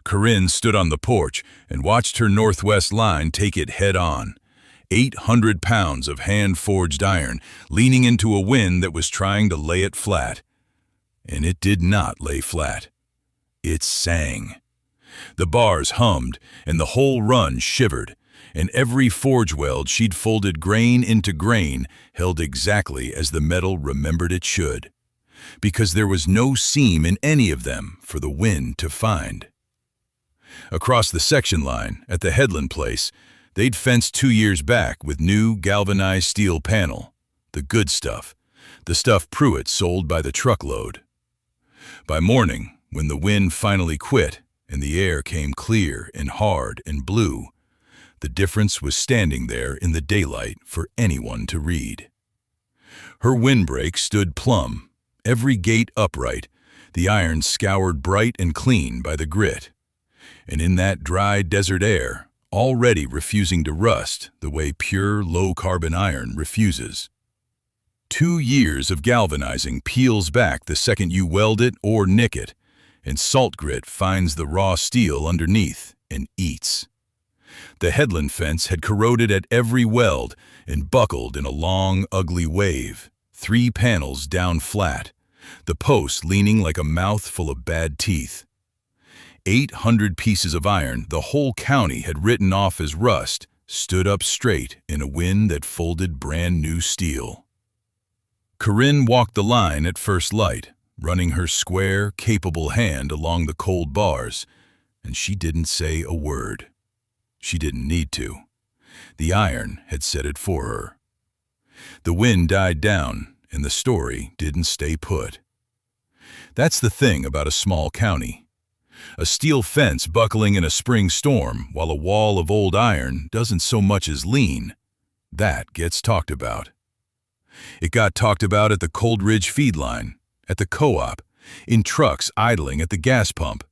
Corinne stood on the porch and watched her northwest line take it head-on. 800 pounds of hand-forged iron leaning into a wind that was trying to lay it flat. And it did not lay flat. It sang. The bars hummed, and the whole run shivered, and every forge weld she'd folded grain into grain held exactly as the metal remembered it should, because there was no seam in any of them for the wind to find. Across the section line, at the Headland place, they'd fenced 2 years back with new galvanized steel panel, the good stuff, the stuff Pruitt sold by the truckload. By morning, when the wind finally quit and the air came clear and hard and blue, the difference was standing there in the daylight for anyone to read. Her windbreak stood plumb, every gate upright, the iron scoured bright and clean by the grit. And in that dry desert air, already refusing to rust the way pure low-carbon iron refuses. 2 years of galvanizing peels back the second you weld it or nick it, and salt grit finds the raw steel underneath and eats. The Headland fence had corroded at every weld and buckled in a long, ugly wave, 3 panels down flat, the post leaning like a mouth full of bad teeth. 800 pieces of iron the whole county had written off as rust stood up straight in a wind that folded brand new steel. Corinne walked the line at first light, running her square, capable hand along the cold bars, and she didn't say a word. She didn't need to. The iron had said it for her. The wind died down, and the story didn't stay put. That's the thing about a small county. A steel fence buckling in a spring storm while a wall of old iron doesn't so much as lean. That gets talked about. It got talked about at the Cold Ridge feed line, at the co-op, in trucks idling at the gas pump.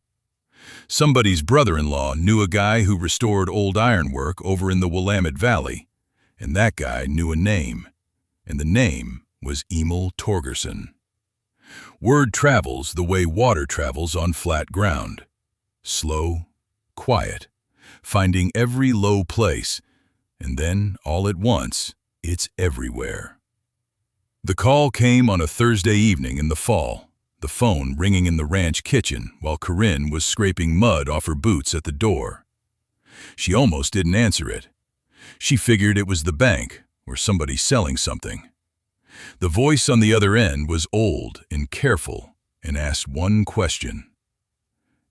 Somebody's brother-in-law knew a guy who restored old ironwork over in the Willamette Valley, and that guy knew a name, and the name was Emil Torgerson. Word travels the way water travels on flat ground. Slow, quiet, finding every low place, and then, all at once, it's everywhere. The call came on a Thursday evening in the fall, the phone ringing in the ranch kitchen while Corinne was scraping mud off her boots at the door. She almost didn't answer it. She figured it was the bank or somebody selling something. The voice on the other end was old and careful and asked one question.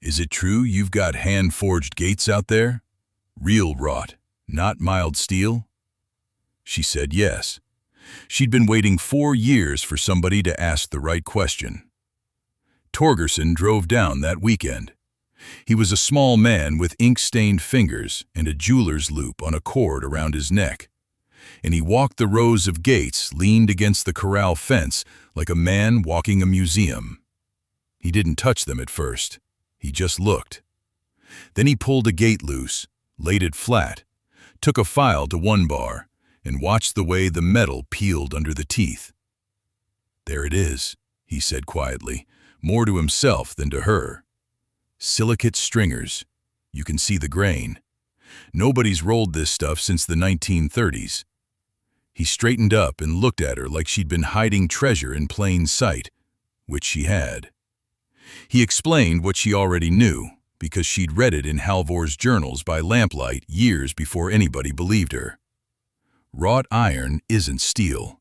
"Is it true you've got hand-forged gates out there? Real wrought, not mild steel?" She said yes. She'd been waiting 4 years for somebody to ask the right question. Torgerson drove down that weekend. He was a small man with ink-stained fingers and a jeweler's loop on a cord around his neck. And he walked the rows of gates leaned against the corral fence like a man walking a museum. He didn't touch them at first. He just looked. Then he pulled a gate loose, laid it flat, took a file to one bar, and watched the way the metal peeled under the teeth. "There it is," he said quietly, more to himself than to her. "Silicate stringers. You can see the grain. Nobody's rolled this stuff since the 1930s. He straightened up and looked at her like she'd been hiding treasure in plain sight, which she had. He explained what she already knew, because she'd read it in Halvor's journals by lamplight years before anybody believed her. Wrought iron isn't steel.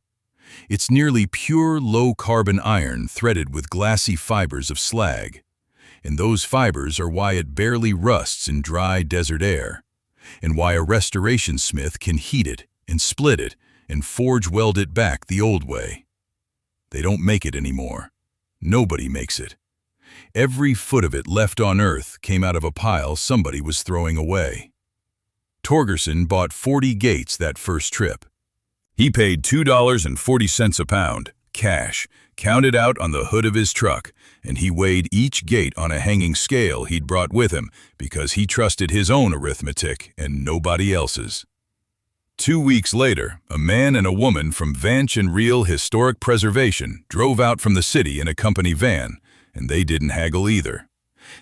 It's nearly pure low-carbon iron threaded with glassy fibers of slag. And those fibers are why it barely rusts in dry desert air, and why a restoration smith can heat it and split it and forge weld it back the old way. They don't make it anymore. Nobody makes it. Every foot of it left on Earth came out of a pile somebody was throwing away. Torgerson bought 40 gates that first trip. He paid $2.40 a pound, cash, counted out on the hood of his truck, and he weighed each gate on a hanging scale he'd brought with him because he trusted his own arithmetic and nobody else's. 2 weeks later, a man and a woman from Vanch and Reel Historic Preservation drove out from the city in a company van, and they didn't haggle either.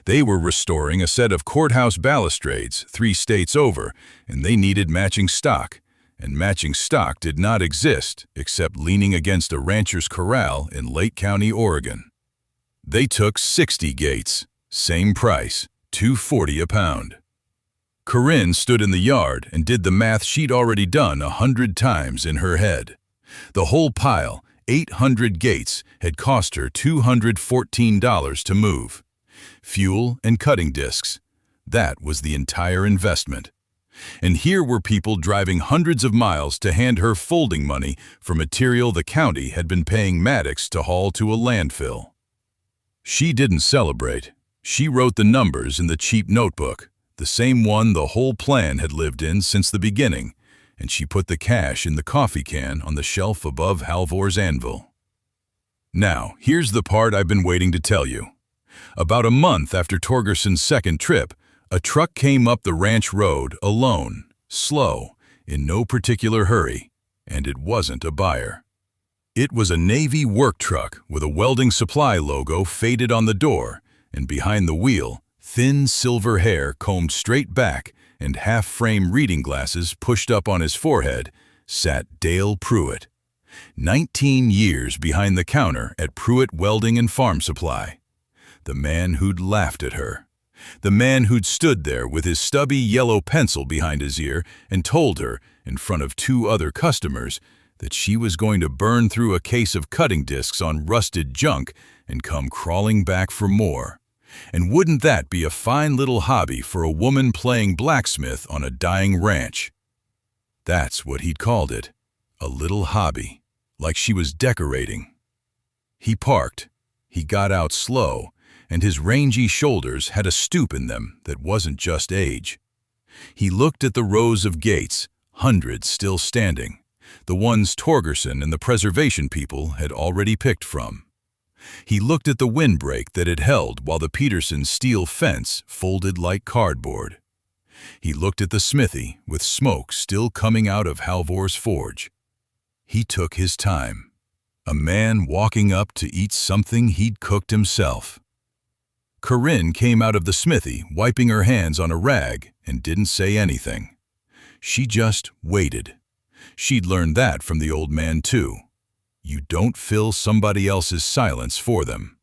They were restoring a set of courthouse balustrades 3 states over, and they needed matching stock. And matching stock did not exist except leaning against a rancher's corral in Lake County, Oregon. They took 60 gates, same price, $2.40 a pound. Corinne stood in the yard and did the math she'd already done 100 times in her head. The whole pile, 800 gates, had cost her $214 to move. Fuel and cutting discs. That was the entire investment. And here were people driving hundreds of miles to hand her folding money for material the county had been paying Maddox to haul to a landfill. She didn't celebrate. She wrote the numbers in the cheap notebook, the same one the whole plan had lived in since the beginning, and she put the cash in the coffee can on the shelf above Halvor's anvil. Now, here's the part I've been waiting to tell you. About a month after Torgerson's second trip, a truck came up the ranch road alone, slow, in no particular hurry, and it wasn't a buyer. It was a Navy work truck with a Welding Supply logo faded on the door, and behind the wheel, thin silver hair combed straight back and half-frame reading glasses pushed up on his forehead, sat Dale Pruitt. 19 years behind the counter at Pruitt Welding and Farm Supply. The man who'd laughed at her. The man who'd stood there with his stubby yellow pencil behind his ear and told her, in front of 2 other customers, that she was going to burn through a case of cutting discs on rusted junk and come crawling back for more. And wouldn't that be a fine little hobby for a woman playing blacksmith on a dying ranch? That's what he'd called it, a little hobby, like she was decorating. He parked. He got out slow, and his rangy shoulders had a stoop in them that wasn't just age. He looked at the rows of gates, hundreds still standing, the ones Torgerson and the preservation people had already picked from. He looked at the windbreak that it held while the Peterson steel fence folded like cardboard. He looked at the smithy with smoke still coming out of Halvor's forge. He took his time. A man walking up to eat something he'd cooked himself. Corinne came out of the smithy, wiping her hands on a rag, and didn't say anything. She just waited. She'd learned that from the old man, too. You don't fill somebody else's silence for them.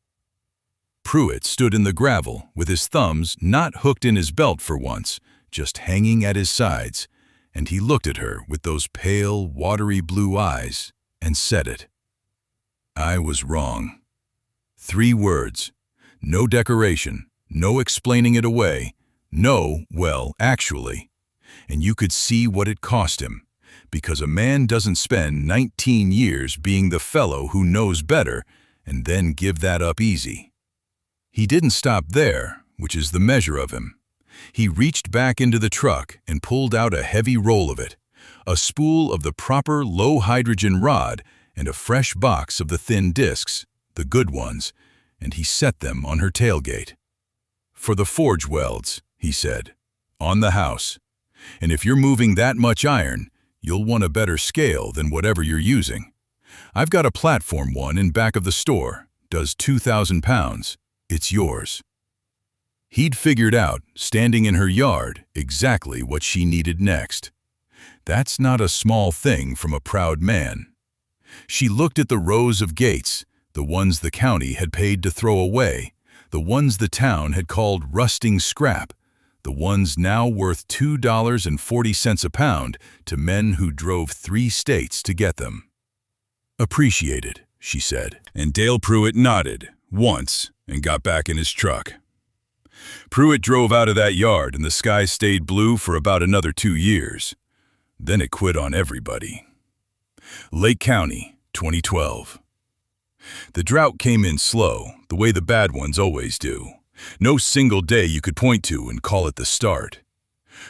Pruitt stood in the gravel, with his thumbs not hooked in his belt for once, just hanging at his sides, and he looked at her with those pale, watery blue eyes, and said it. I was wrong. 3 words. No decoration, no explaining it away, no, well, actually. And you could see what it cost him, because a man doesn't spend 19 years being the fellow who knows better and then give that up easy. He didn't stop there, which is the measure of him. He reached back into the truck and pulled out a heavy roll of it, a spool of the proper low-hydrogen rod and a fresh box of the thin discs, the good ones, and he set them on her tailgate. For the forge welds, he said, on the house. And if you're moving that much iron, you'll want a better scale than whatever you're using. I've got a platform one in back of the store, does 2,000 pounds. It's yours. He'd figured out, standing in her yard, exactly what she needed next. That's not a small thing from a proud man. She looked at the rows of gates, the ones the county had paid to throw away, The ones the town had called rusting scrap, the ones now worth $2.40 a pound to men who drove 3 states to get them. "Appreciated," she said, and Dale Pruitt nodded once and got back in his truck. Pruitt drove out of that yard and the sky stayed blue for about another 2 years. Then it quit on everybody. Lake County, 2012. The drought came in slow, the way the bad ones always do. No single day you could point to and call it the start.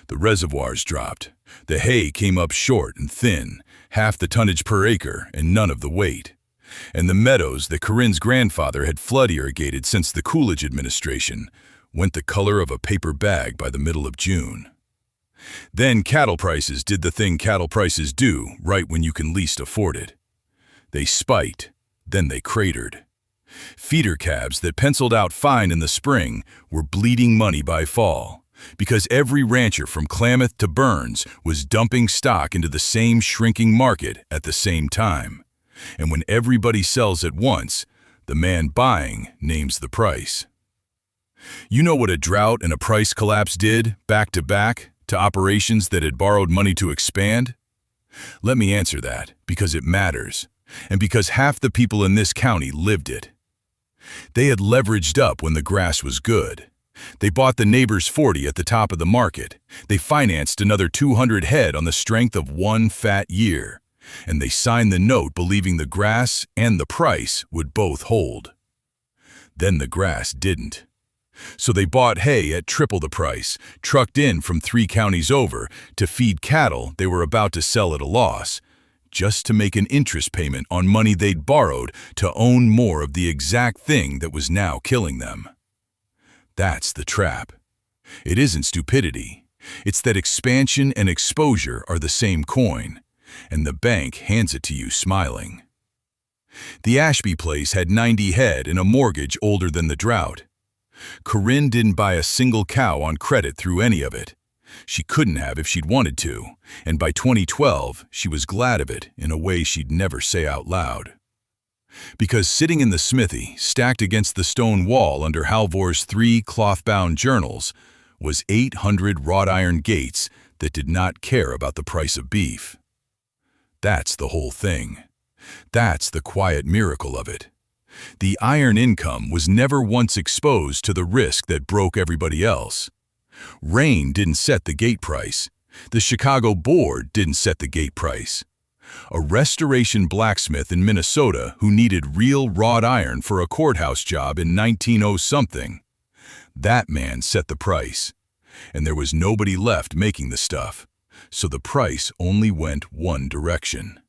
The reservoirs dropped. The hay came up short and thin, half the tonnage per acre and none of the weight. And the meadows that Corinne's grandfather had flood irrigated since the Coolidge administration went the color of a paper bag by the middle of June. Then cattle prices did the thing cattle prices do right when you can least afford it. They spiked, then they cratered. Feeder calves that penciled out fine in the spring were bleeding money by fall, because every rancher from Klamath to Burns was dumping stock into the same shrinking market at the same time. And when everybody sells at once, the man buying names the price. You know what a drought and a price collapse did, back to back, to operations that had borrowed money to expand? Let me answer that, because it matters, and because half the people in this county lived it. They had leveraged up when the grass was good. They bought the neighbor's 40 at the top of the market. They financed another 200 head on the strength of one fat year. And they signed the note believing the grass and the price would both hold. Then the grass didn't. So they bought hay at triple the price, trucked in from 3 counties over to feed cattle they were about to sell at a loss, just to make an interest payment on money they'd borrowed to own more of the exact thing that was now killing them. That's the trap. It isn't stupidity. It's that expansion and exposure are the same coin, and the bank hands it to you smiling. The Ashby place had 90 head and a mortgage older than the drought. Corinne didn't buy a single cow on credit through any of it. She couldn't have if she'd wanted to, and by 2012, she was glad of it in a way she'd never say out loud. Because sitting in the smithy, stacked against the stone wall under Halvor's 3 cloth-bound journals, was 800 wrought iron gates that did not care about the price of beef. That's the whole thing. That's the quiet miracle of it. The iron income was never once exposed to the risk that broke everybody else. Rain didn't set the gate price. The Chicago Board didn't set the gate price. A restoration blacksmith in Minnesota who needed real wrought iron for a courthouse job in 1900-something. That man set the price. And there was nobody left making the stuff. So the price only went one direction.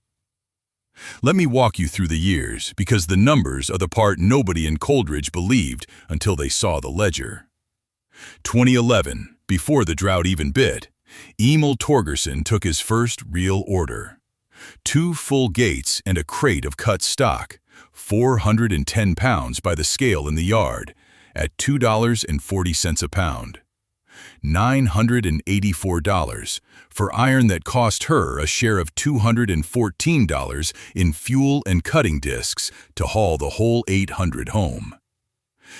Let me walk you through the years, because the numbers are the part nobody in Coldridge believed until they saw the ledger. 2011, before the drought even bit, Emil Torgerson took his first real order. 2 full gates and a crate of cut stock, 410 pounds by the scale in the yard, at $2.40 a pound. $984 for iron that cost her a share of $214 in fuel and cutting discs to haul the whole 800 home.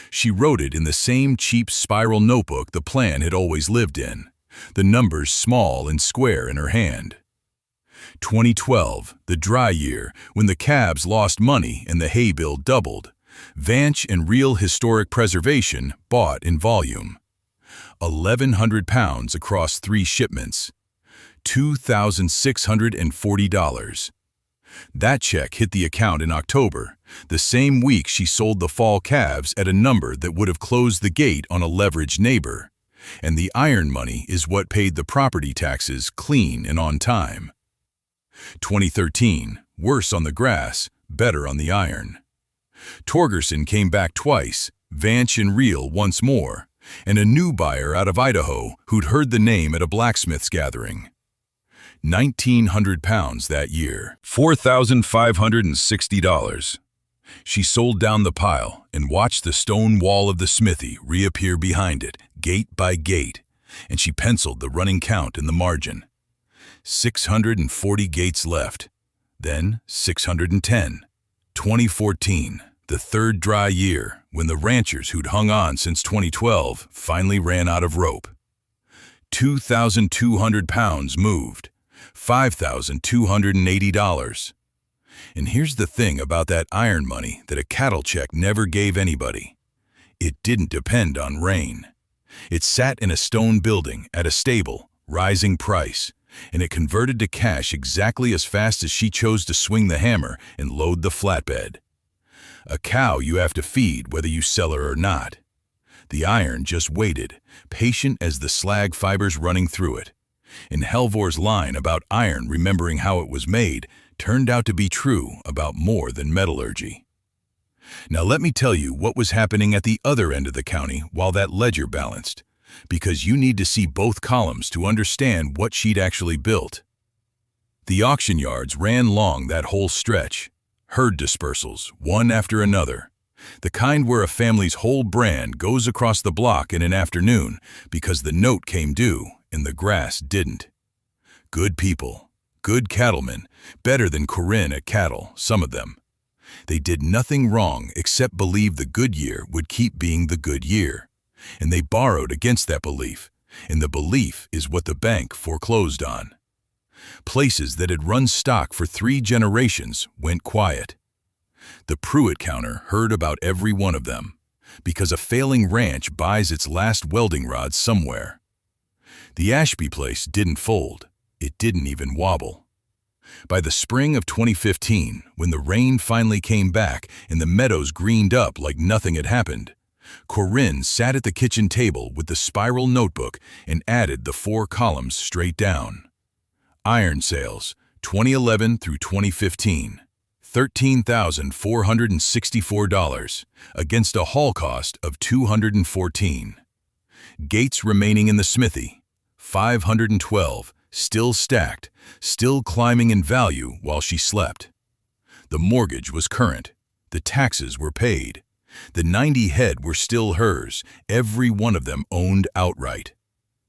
She wrote it in the same cheap spiral notebook the plan had always lived in, the numbers small and square in her hand. 2012, the dry year, when the cabs lost money and the hay bill doubled, Vanch and Real Historic Preservation bought in volume. 1,100 pounds across 3 shipments, $2,640. That check hit the account in October, the same week she sold the fall calves at a number that would have closed the gate on a leveraged neighbor. And the iron money is what paid the property taxes clean and on time. 2013, worse on the grass, better on the iron. Torgerson came back twice, Vanch and Real once more, and a new buyer out of Idaho who'd heard the name at a blacksmith's gathering. 1,900 pounds that year, $4,560. She sold down the pile and watched the stone wall of the smithy reappear behind it, gate by gate, and she penciled the running count in the margin. 640 gates left, then 610, 2014, The third dry year, when the ranchers who'd hung on since 2012 finally ran out of rope. 2,200 pounds moved, $5,280. And here's the thing about that iron money that a cattle check never gave anybody. It didn't depend on rain. It sat in a stone building at a stable, rising price, and it converted to cash exactly as fast as she chose to swing the hammer and load the flatbed. A cow you have to feed whether you sell her or not. The iron just waited, patient as the slag fibers running through it. And Halvor's line about iron remembering how it was made turned out to be true about more than metallurgy. Now let me tell you what was happening at the other end of the county while that ledger balanced, because you need to see both columns to understand what she'd actually built. The auction yards ran long that whole stretch. Herd dispersals, one after another. The kind where a family's whole brand goes across the block in an afternoon because the note came due and the grass didn't. Good people, good cattlemen, better than Corinne at cattle, some of them. They did nothing wrong except believe the good year would keep being the good year. And they borrowed against that belief, and the belief is what the bank foreclosed on. Places that had run stock for 3 generations went quiet. The Pruitt counter heard about every one of them, because a failing ranch buys its last welding rod somewhere. The Ashby place didn't fold. It didn't even wobble. By the spring of 2015, when the rain finally came back and the meadows greened up like nothing had happened, Corinne sat at the kitchen table with the spiral notebook and added the 4 columns straight down. Iron sales, 2011 through 2015, $13,464 against a haul cost of $214. Gates remaining in the smithy, 512, still stacked, still climbing in value while she slept. The mortgage was current. The taxes were paid. The 90 head were still hers, every one of them owned outright.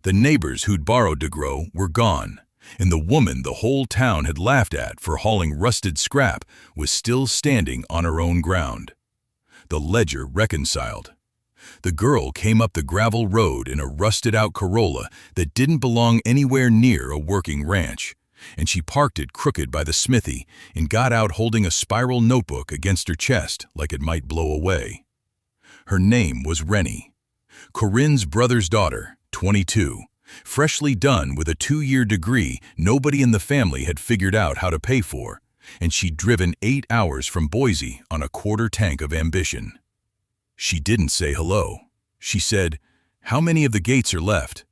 The neighbors who'd borrowed to grow were gone, and the woman the whole town had laughed at for hauling rusted scrap was still standing on her own ground. The ledger reconciled. The girl came up the gravel road in a rusted-out Corolla that didn't belong anywhere near a working ranch, and she parked it crooked by the smithy and got out holding a spiral notebook against her chest like it might blow away. Her name was Rennie, Corinne's brother's daughter, 22, freshly done with a 2-year degree nobody in the family had figured out how to pay for, and she'd driven 8 hours from Boise on a quarter tank of ambition. She didn't say hello. She said, "How many of the gates are left?"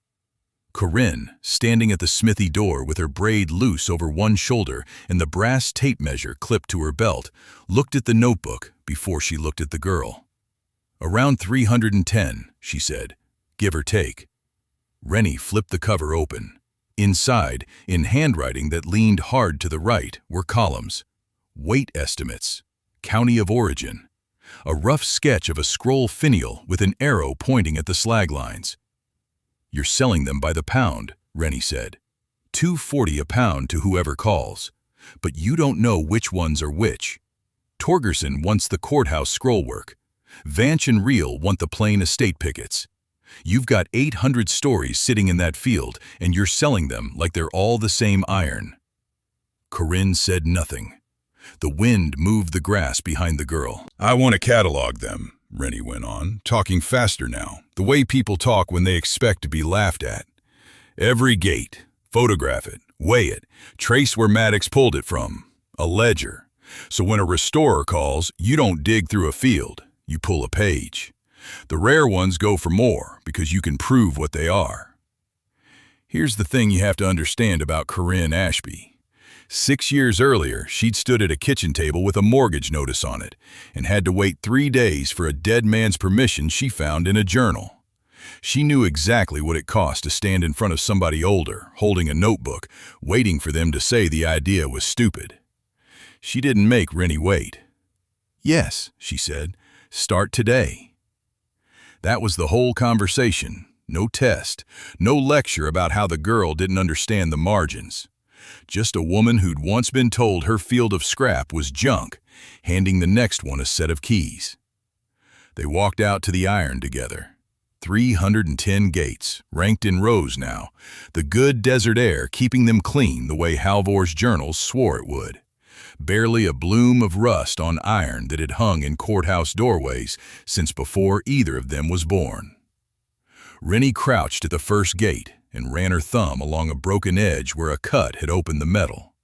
Corinne, standing at the smithy door with her braid loose over one shoulder and the brass tape measure clipped to her belt, looked at the notebook before she looked at the girl. "Around 310, she said, give or take." Rennie flipped the cover open. Inside, in handwriting that leaned hard to the right, were columns. Weight estimates, county of origin, a rough sketch of a scroll finial with an arrow pointing at the slag lines. "You're selling them by the pound," Rennie said. $2.40 a pound to whoever calls. But you don't know which ones are which. Torgerson wants the courthouse scrollwork. Vanch and Reel want the plain estate pickets. You've got 800 stories sitting in that field, and you're selling them like they're all the same iron. Corinne said nothing. The wind moved the grass behind the girl. "I want to catalog them," Rennie went on, talking faster now, the way people talk when they expect to be laughed at. "Every gate, photograph it, weigh it, trace where Maddox pulled it from. A ledger. So when a restorer calls, you don't dig through a field, you pull a page. The rare ones go for more because you can prove what they are." Here's the thing you have to understand about Corinne Ashby. 6 years earlier, she'd stood at a kitchen table with a mortgage notice on it and had to wait 3 days for a dead man's permission she found in a journal. She knew exactly what it cost to stand in front of somebody older, holding a notebook, waiting for them to say the idea was stupid. She didn't make Rennie wait. "Yes," she said, "start today." That was the whole conversation. No test, no lecture about how the girl didn't understand the margins. Just a woman who'd once been told her field of scrap was junk, handing the next one a set of keys. They walked out to the iron together. 310 gates, ranked in rows now, the good desert air keeping them clean the way Halvor's journals swore it would. Barely a bloom of rust on iron that had hung in courthouse doorways since before either of them was born. Rennie crouched at the first gate and ran her thumb along a broken edge where a cut had opened the metal.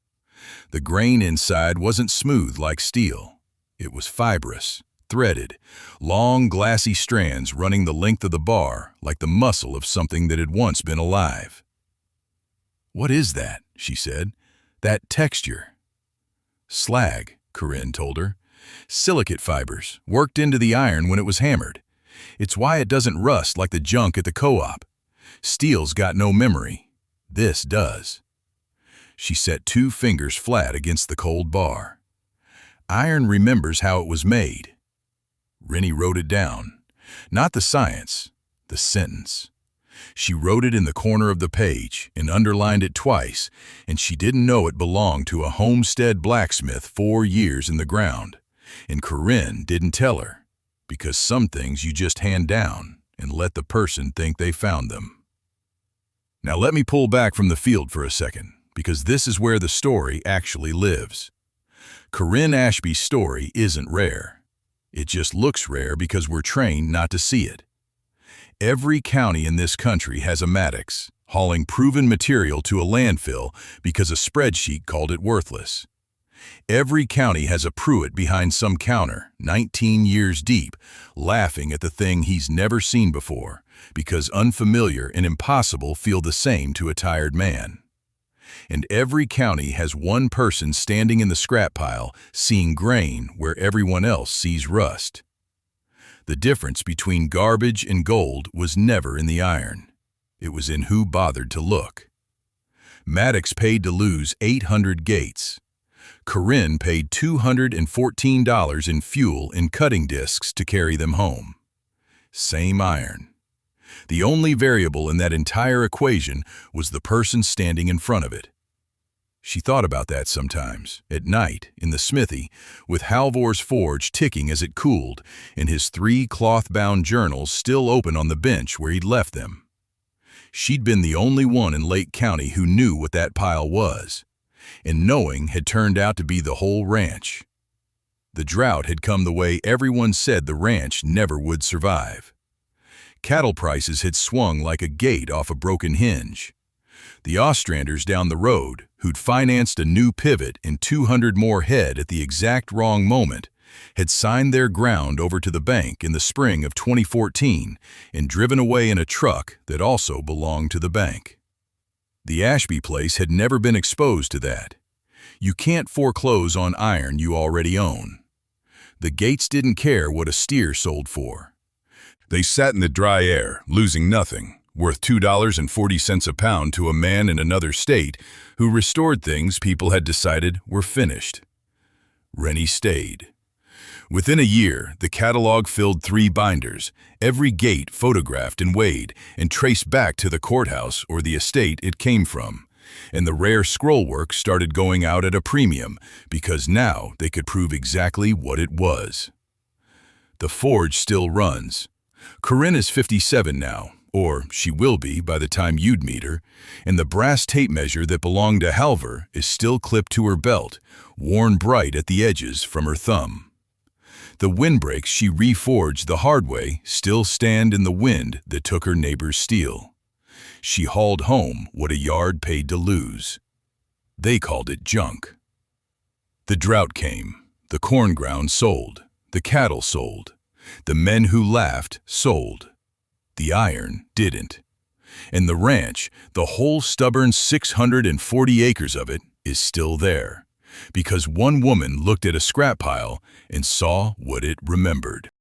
The grain inside wasn't smooth like steel. It was fibrous, threaded, long glassy strands running the length of the bar like the muscle of something that had once been alive. "What is that?" she said. "That texture." "Slag," Corinne told her. "Silicate fibers, worked into the iron when it was hammered. It's why it doesn't rust like the junk at the co-op. Steel's got no memory. This does." She set 2 fingers flat against the cold bar. "Iron remembers how it was made." Rennie wrote it down. Not the science, the sentence. She wrote it in the corner of the page and underlined it twice, and she didn't know it belonged to a homestead blacksmith 4 years in the ground. And Corinne didn't tell her, because some things you just hand down and let the person think they found them. Now let me pull back from the field for a second, because this is where the story actually lives. Corinne Ashby's story isn't rare. It just looks rare because we're trained not to see it. Every county in this country has a Maddox, hauling proven material to a landfill because a spreadsheet called it worthless. Every county has a Pruitt behind some counter, 19 years deep, laughing at the thing he's never seen before, because unfamiliar and impossible feel the same to a tired man. And every county has one person standing in the scrap pile, seeing grain where everyone else sees rust. The difference between garbage and gold was never in the iron. It was in who bothered to look. Maddox paid to lose 800 gates. Corinne paid $214 in fuel and cutting discs to carry them home. Same iron. The only variable in that entire equation was the person standing in front of it. She thought about that sometimes, at night, in the smithy, with Halvor's forge ticking as it cooled, and his 3 cloth-bound journals still open on the bench where he'd left them. She'd been the only one in Lake County who knew what that pile was, and knowing had turned out to be the whole ranch. The drought had come the way everyone said the ranch never would survive. Cattle prices had swung like a gate off a broken hinge. The Ostranders down the road, who'd financed a new pivot and 200 more head at the exact wrong moment, had signed their ground over to the bank in the spring of 2014 and driven away in a truck that also belonged to the bank. The Ashby place had never been exposed to that. You can't foreclose on iron you already own. The Gates didn't care what a steer sold for. They sat in the dry air, losing nothing, worth $2.40 a pound to a man in another state who restored things people had decided were finished. Rennie stayed. Within a year, the catalog filled 3 binders, every gate photographed and weighed and traced back to the courthouse or the estate it came from. And the rare scroll work started going out at a premium because now they could prove exactly what it was. The forge still runs. Corinne is 57 now, or she will be by the time you'd meet her, and the brass tape measure that belonged to Halvor is still clipped to her belt, worn bright at the edges from her thumb. The windbreaks she reforged the hard way still stand in the wind that took her neighbor's steel. She hauled home what a yard paid to lose. They called it junk. The drought came. The corn ground sold. The cattle sold. The men who laughed sold. The iron didn't. And the ranch, the whole stubborn 640 acres of it, is still there, because one woman looked at a scrap pile and saw what it remembered.